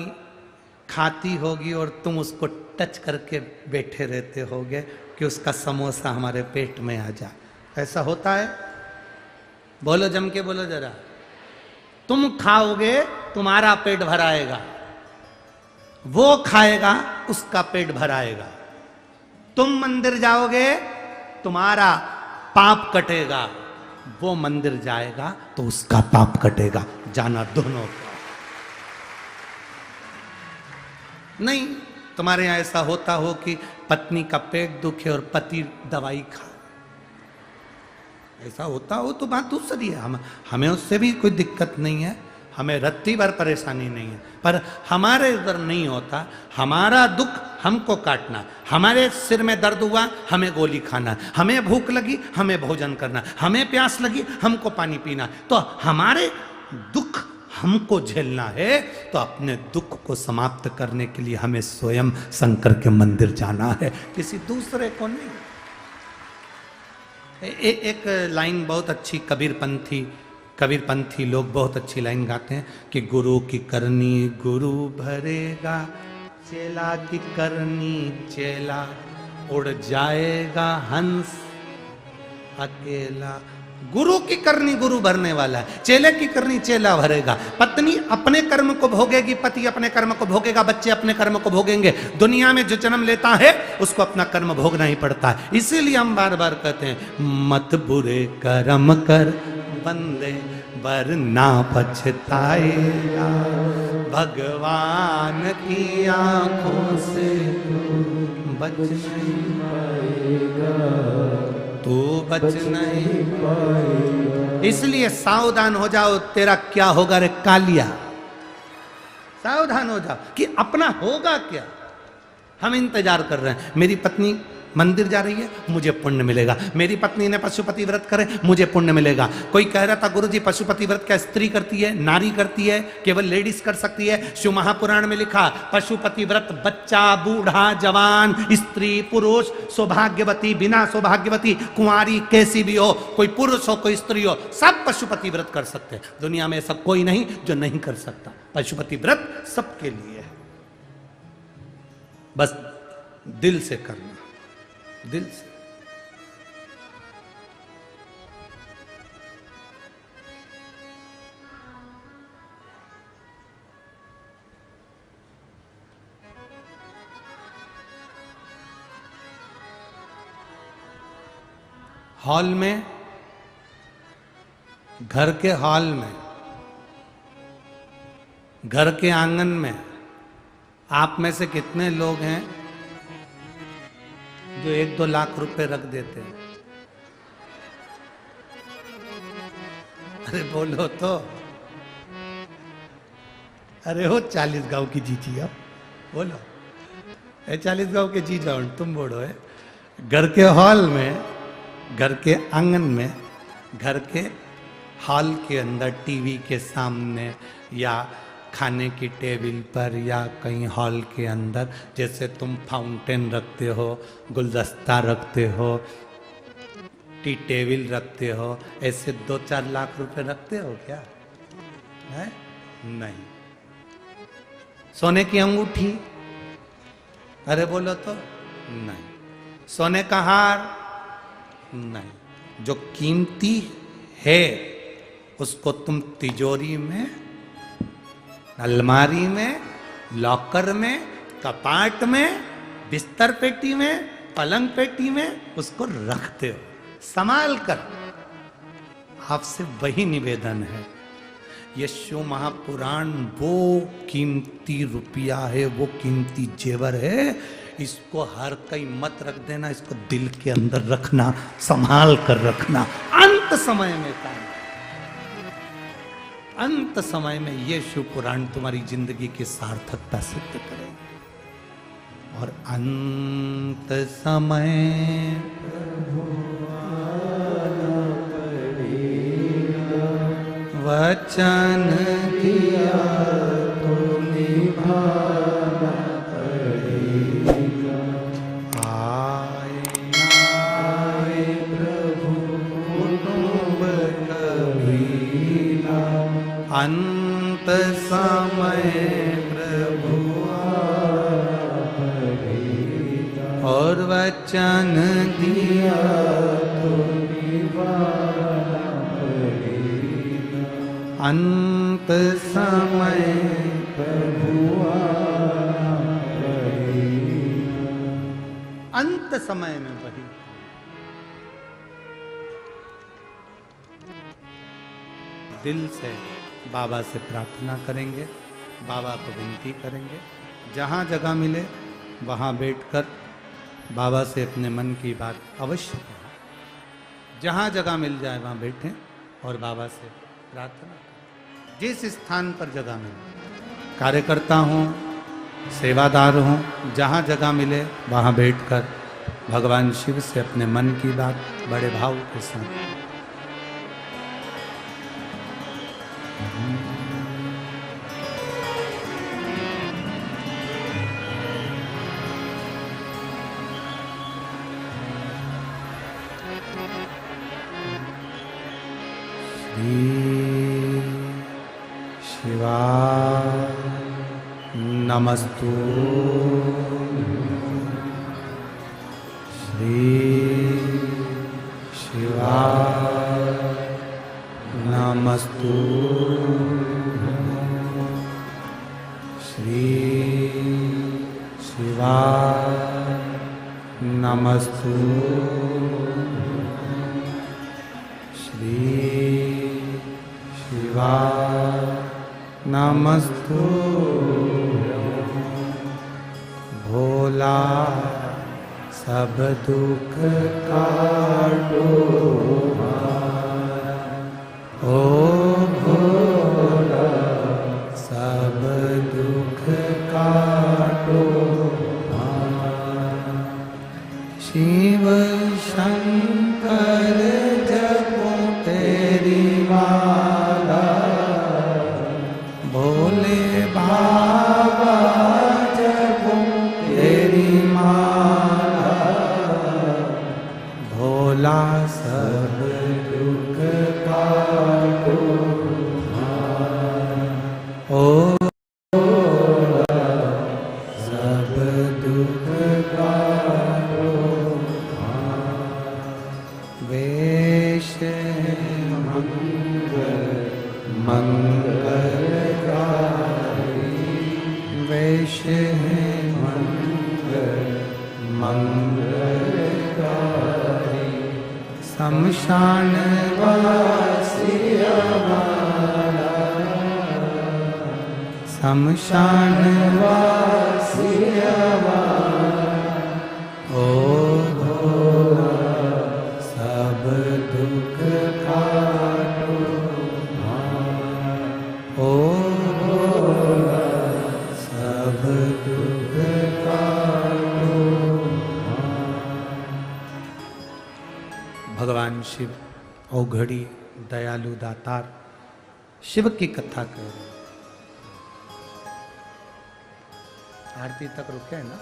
खाती होगी और तुम उसको टच करके बैठे रहते होगे कि उसका समोसा हमारे पेट में आ जाए। ऐसा होता है? बोलो, जम के बोलो जरा। तुम खाओगे तुम्हारा पेट भराएगा, वो खाएगा उसका पेट भराएगा। तुम मंदिर जाओगे तुम्हारा पाप कटेगा, वो मंदिर जाएगा तो उसका पाप कटेगा। जाना दोनों का। नहीं, तुम्हारे यहां ऐसा होता हो कि पत्नी का पेट दुखे और पति दवाई खाए, ऐसा होता हो तो बात दूसरी है। हमें उससे भी कोई दिक्कत नहीं है, हमें रत्ती भर परेशानी नहीं है, पर हमारे उधर नहीं होता। हमारा दुख हमको काटना, हमारे सिर में दर्द हुआ हमें गोली खाना, हमें भूख लगी हमें भोजन करना, हमें प्यास लगी हमको पानी पीना। तो हमारे दुख हमको झेलना है, तो अपने दुख को समाप्त करने के लिए हमें स्वयं शंकर के मंदिर जाना है, किसी दूसरे को नहीं। एक लाइन बहुत अच्छी कबीरपंथी लोग बहुत अच्छी लाइन गाते हैं कि गुरु की करनी गुरु भरेगा, चेला की करनी चेला उड़ जाएगा हंस अकेला। गुरु की करनी गुरु भरने वाला है, चेले की करनी चेला भरेगा। पत्नी अपने कर्म को भोगेगी, पति अपने कर्म को भोगेगा, बच्चे अपने कर्म को भोगेंगे। दुनिया में जो जन्म लेता है उसको अपना कर्म भोगना ही पड़ता है। इसीलिए हम बार बार कहते हैं, मत बुरे कर्म कर बंदे वरना पछताएगा, भगवान की आंखों से बच नहीं पाएगा, तू बच नहीं पाएगा। इसलिए सावधान हो जाओ, तेरा क्या होगा रे कालिया। सावधान हो जाओ कि अपना होगा क्या। हम इंतजार कर रहे हैं। मेरी पत्नी मंदिर जा रही है, मुझे पुण्य मिलेगा। मेरी पत्नी ने पशुपति व्रत करे, मुझे पुण्य मिलेगा। कोई कह रहा था गुरुजी पशुपति व्रत क्या स्त्री करती है, नारी करती है, केवल लेडीज कर सकती है? शिव महापुराण में लिखा पशुपति व्रत बच्चा, बूढ़ा, जवान, स्त्री, पुरुष, सौभाग्यवती, बिना सौभाग्यवती, कुंवारी, कैसी भी हो, कोई पुरुष हो कोई स्त्री हो, सब पशुपति व्रत कर सकते हैं। दुनिया में ऐसा कोई नहीं जो नहीं कर सकता। पशुपति व्रत सबके लिए है, बस दिल से करना, दिल से। हॉल में, घर के हॉल में, घर के आंगन में आप में से कितने लोग हैं जो 1-2 लाख रुपए रख देते हैं? अरे बोलो तो। अरे हो 40 गांव की जीजी हो, बोलो। 40 गांव के जी जाओ, तुम बोलो है। घर के हॉल में, घर के आंगन में, घर के हॉल के अंदर टीवी के सामने या खाने की टेबल पर या कहीं हॉल के अंदर, जैसे तुम फाउंटेन रखते हो, गुलदस्ता रखते हो, टी टेबल रखते हो, ऐसे 2-4 लाख रुपए रखते हो क्या? है? नहीं। सोने की अंगूठी, अरे बोलो तो। नहीं। सोने का हार, नहीं। जो कीमती है उसको तुम तिजोरी में, अलमारी में, लॉकर में, कपाट में, बिस्तर पेटी में, पलंग पेटी में उसको रखते हो संभाल कर। आपसे वही निवेदन है। ये शिव महापुराण वो कीमती रुपया है, वो कीमती जेवर है, इसको हर कहीं मत रख देना, इसको दिल के अंदर रखना, संभाल कर रखना। अंत समय में काम, अंत समय में ये शिव पुराण तुम्हारी जिंदगी की सार्थकता सिद्ध करेगी। और अंत समय वचन दिया तो निभाना पड़ेगा। आए आए प्रभु कुटुंब कबीला, अंत समय प्रभु आना पड़ेगा। और वचन दिया तो निभाना पड़ेगा। अंत समय प्रभु आना पड़ेगा। अंत समय में वही। दिल से बाबा से प्रार्थना करेंगे, बाबा को विनती करेंगे। जहाँ जगह मिले वहाँ बैठकर बाबा से अपने मन की बात अवश्य करें। जहाँ जगह मिल जाए वहाँ बैठें और बाबा से प्रार्थना करें। जिस स्थान पर जगह मिले, कार्यकर्ता हूँ, सेवादार हूँ, जहाँ जगह मिले वहाँ बैठकर भगवान शिव से अपने मन की बात बड़े भाव के साथ। शिवाय नमस्तु। श्री शिवाय नमस्तु। श्री शिवाय नमस्तु। श्री शिवाय नमस्तु। भोला सब दुख काटो हमारा, ओ भोला सब दुख काटो हमारा। सब दुख काटो ओ सब दुख काटो वेश मंगलकारी वेश मंगलकारी शमशान वासी हमारा शमशान वासी हमारा ओ भोला सब दुख काटो ओ भोला सब दुख काटो। भगवान शिव औघड़ी दयालु दातार शिव की कथा कर रहे हैं। आरती तक रुके हैं ना,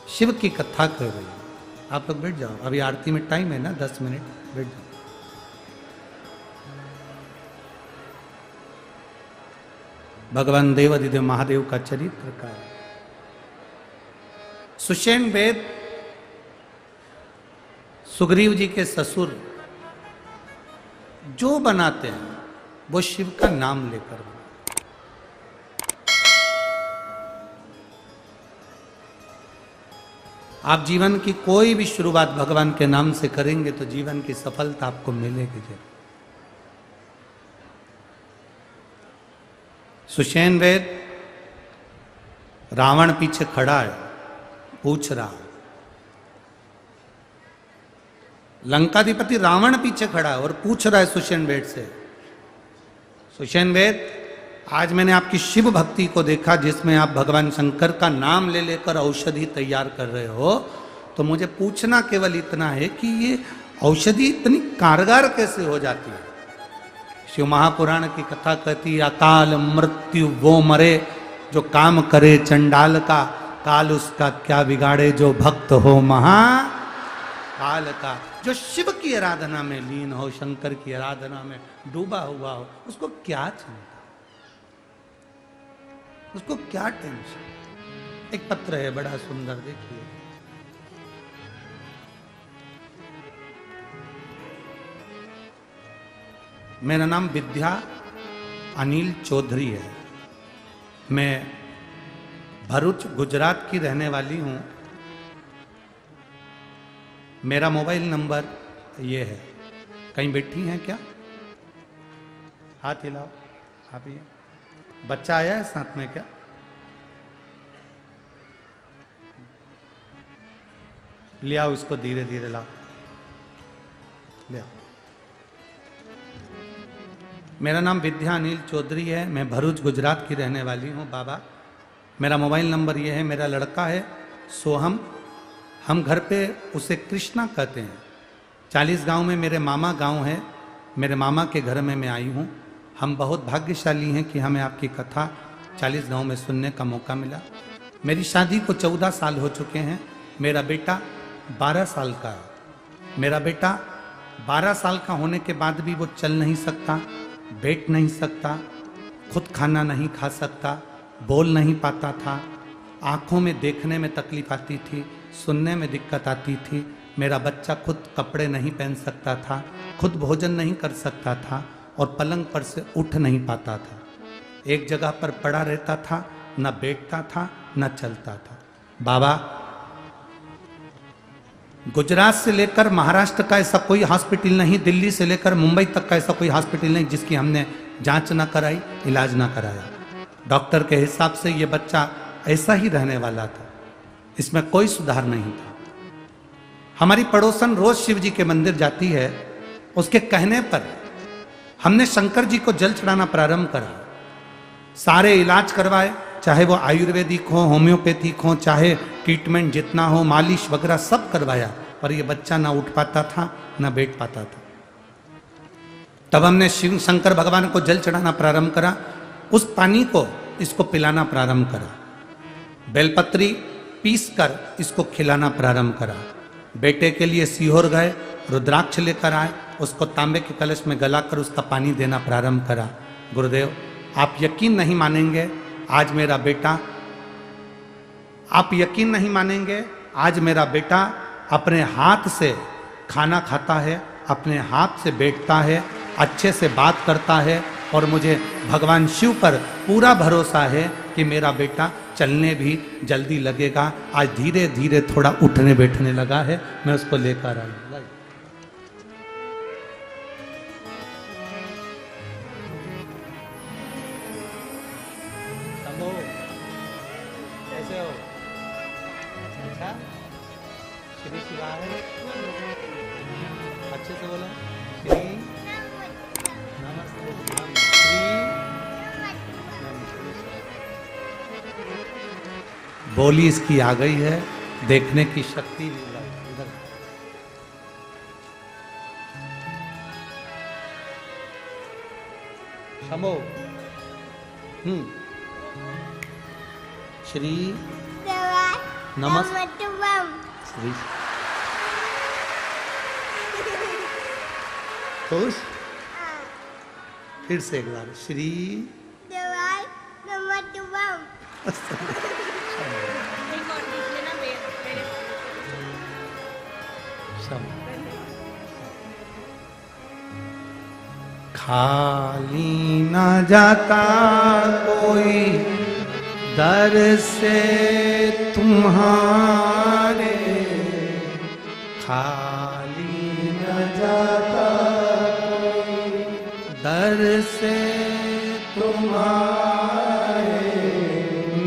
शिव की कथा कर रहे हैं। आप लोग बैठ जाओ, अभी आरती में टाइम है ना 10 मिनट, बैठ जाओ। भगवान देवादिदेव महादेव का चरित्र का सुषेण वेद सुग्रीव जी के ससुर जो बनाते हैं वो शिव का नाम लेकर बनाते। आप जीवन की कोई भी शुरुआत भगवान के नाम से करेंगे तो जीवन की सफलता आपको मिलेगी जरूर। सुषेण वेद रावण पीछे खड़ा है, पूछ रहा, लंकाधिपति रावण पीछे खड़ा है और पूछ रहा है सुषेण वेद से, सुषेण वेद आज मैंने आपकी शिव भक्ति को देखा जिसमें आप भगवान शंकर का नाम ले लेकर औषधि तैयार कर रहे हो, तो मुझे पूछना केवल इतना है कि ये औषधि इतनी कारगर कैसे हो जाती है। शिव महापुराण की कथा कहती है अकाल मृत्यु वो मरे जो काम करे चंडाल का, काल उसका क्या बिगाड़े जो भक्त हो महाकाल का। जो शिव की आराधना में लीन हो, शंकर की आराधना में डूबा हुआ हो, उसको क्या चिंता, उसको क्या टेंशन। एक पत्र है बड़ा सुंदर, देखिए। मेरा नाम विद्या अनिल चौधरी है। मैं भरूच गुजरात की रहने वाली हूं। मेरा मोबाइल नंबर ये है। कहीं बैठी हैं क्या? हाथ हिलाओ। आप ये बच्चा आया है साथ में क्या? ले आओ इसको, धीरे धीरे लाओ, ले आओ। मेरा नाम विद्या अनिल चौधरी है। मैं भरूच गुजरात की रहने वाली हूँ बाबा। मेरा मोबाइल नंबर ये है। मेरा लड़का है सोहम, हम घर पे उसे कृष्णा कहते हैं। 40 गांव में मेरे मामा गांव है, मेरे मामा के घर में मैं आई हूँ। हम बहुत भाग्यशाली हैं कि हमें आपकी कथा 40 गांव में सुनने का मौका मिला। मेरी शादी को 14 साल हो चुके हैं। मेरा बेटा 12 साल का है। मेरा बेटा 12 साल का होने के बाद भी वो चल नहीं सकता, बैठ नहीं सकता, खुद खाना नहीं खा सकता, बोल नहीं पाता था, आँखों में देखने में तकलीफ आती थी, सुनने में दिक्कत आती थी। मेरा बच्चा खुद कपड़े नहीं पहन सकता था, खुद भोजन नहीं कर सकता था और पलंग पर से उठ नहीं पाता था। एक जगह पर पड़ा रहता था, न बैठता था न चलता था। बाबा, गुजरात से लेकर महाराष्ट्र का ऐसा कोई हॉस्पिटल नहीं, दिल्ली से लेकर मुंबई तक का ऐसा कोई हॉस्पिटल नहीं जिसकी हमने जांच ना कराई, इलाज ना कराया। डॉक्टर के हिसाब से ये बच्चा ऐसा ही रहने वाला था, इसमें कोई सुधार नहीं था। हमारी पड़ोसन रोज शिव जी के मंदिर जाती है। उसके कहने पर हमने शंकर जी को जल चढ़ाना प्रारंभ करा। सारे इलाज करवाए, चाहे वो आयुर्वेदिक हो, होम्योपैथिक हो, चाहे ट्रीटमेंट जितना हो, मालिश वगैरह सब करवाया, पर ये बच्चा ना उठ पाता था ना बैठ पाता था। तब हमने शिव शंकर भगवान को जल चढ़ाना प्रारंभ करा। उस पानी को इसको पिलाना प्रारंभ करा, बेलपत्री पीस कर इसको खिलाना प्रारंभ करा। बेटे के लिए सीहोर गए, रुद्राक्ष लेकर आए, उसको तांबे के कलश में गलाकर उसका पानी देना प्रारंभ करा। गुरुदेव आप यकीन नहीं मानेंगे, आज मेरा बेटा, आप यकीन नहीं मानेंगे, आज मेरा बेटा अपने हाथ से खाना खाता है, अपने हाथ से बैठता है, अच्छे से बात करता है, और मुझे भगवान शिव पर पूरा भरोसा है कि मेरा बेटा चलने भी जल्दी लगेगा। आज धीरे धीरे थोड़ा उठने बैठने लगा है, मैं उसको लेकर आई। कैसे हो? अच्छा, श्री शिवाय, अच्छे से बोला, श्री नमस्ते, बोली इसकी आ गई है, देखने की शक्ति भी इधर। शंभो, श्री नमस्ते, श्री खुश, फिर से एक बार, श्री खाली ना जाता कोई दर से तुम्हारे, खाली न जाता कोई दर से तुम्हारे,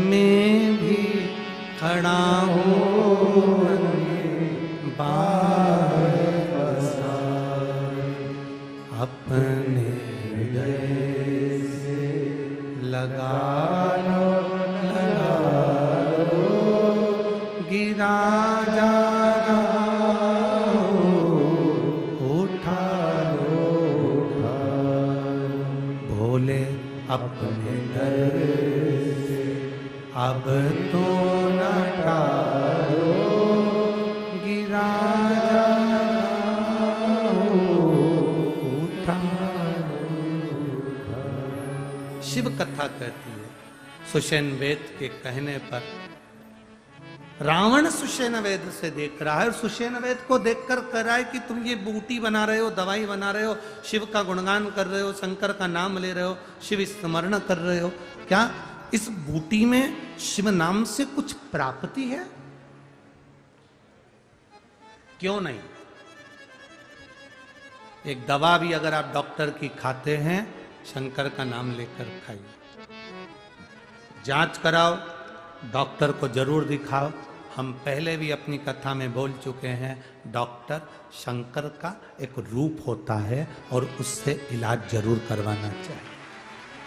मैं भी खड़ा हूँ बार अपने हृदय से लगा लो, गिरा जा रहा उठा लो, भोले अपने दर से अब तो न टालो, गिरा जा रहा उठा लो। शिव कथा कहती है, सुषेण वेद के कहने पर रावण सुषेण वेद से देख रहा है, और सुषेण वेद को देखकर कह रहा है कि तुम ये बूटी बना रहे हो, दवाई बना रहे हो, शिव का गुणगान कर रहे हो, शंकर का नाम ले रहे हो, शिव स्मरण कर रहे हो, क्या इस बूटी में शिव नाम से कुछ प्राप्ति है? क्यों नहीं? एक दवा भी अगर आप डॉक्टर की खाते हैं, शंकर का नाम लेकर खाइए, जांच कराओ, डॉक्टर को जरूर दिखाओ। हम पहले भी अपनी कथा में बोल चुके हैं, डॉक्टर शंकर का एक रूप होता है और उससे इलाज जरूर करवाना चाहिए।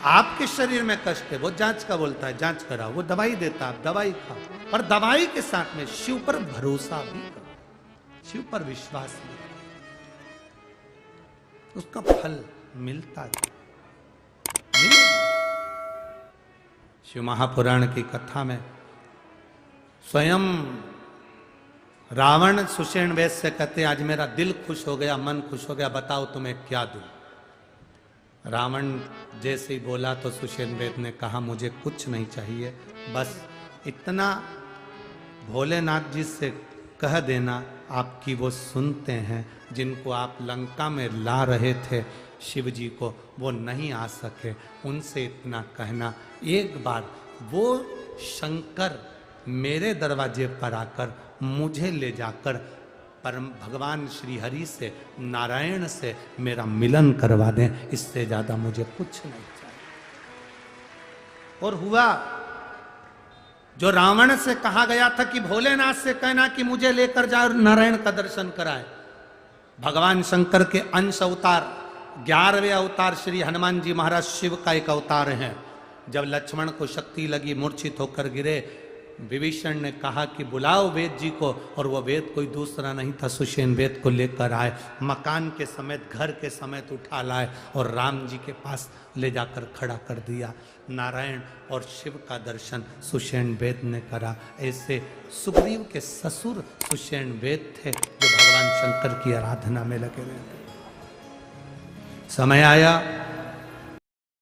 आपके शरीर में कष्ट है, वो जांच का बोलता है, जांच कराओ, वो दवाई देता है, दवाई खाओ, पर दवाई के साथ में शिव पर भरोसा भी करो, शिव पर विश्वास भी करो, उसका फल मिलता है, मिलेगा। शिव महापुराण की कथा में स्वयं रावण सुषेण वेद से कहते, आज मेरा दिल खुश हो गया, मन खुश हो गया, बताओ तुम्हें क्या दूं। रावण जैसे ही बोला तो सुषेण वेद ने कहा, मुझे कुछ नहीं चाहिए, बस इतना भोलेनाथ जी से कह देना आपकी वो सुनते हैं, जिनको आप लंका में ला रहे थे शिव जी को, वो नहीं आ सके, उनसे इतना कहना, एक बार वो शंकर मेरे दरवाजे पर आकर मुझे ले जाकर परम भगवान श्री हरि से, नारायण से मेरा मिलन करवा दें, इससे ज्यादा मुझे कुछ नहीं चाहिए। और हुआ जो रावण से कहा गया था कि भोलेनाथ से कहना कि मुझे लेकर जाओ, नारायण का दर्शन कराए। भगवान शंकर के अंश अवतार 11वें अवतार श्री हनुमान जी महाराज शिव का एक अवतार हैं। जब लक्ष्मण को शक्ति लगी, मूर्छित होकर गिरे, विभीषण ने कहा कि बुलाओ वेद जी को, और वो वेद कोई दूसरा नहीं था, सुषेण वेद को लेकर आए, मकान के समेत, घर के समेत उठा लाए और राम जी के पास ले जाकर खड़ा कर दिया। नारायण और शिव का दर्शन सुषेण वेद ने करा। ऐसे सुग्रीव के ससुर सुषेण वेद थे जो भगवान शंकर की आराधना में लगे रहते। समय आया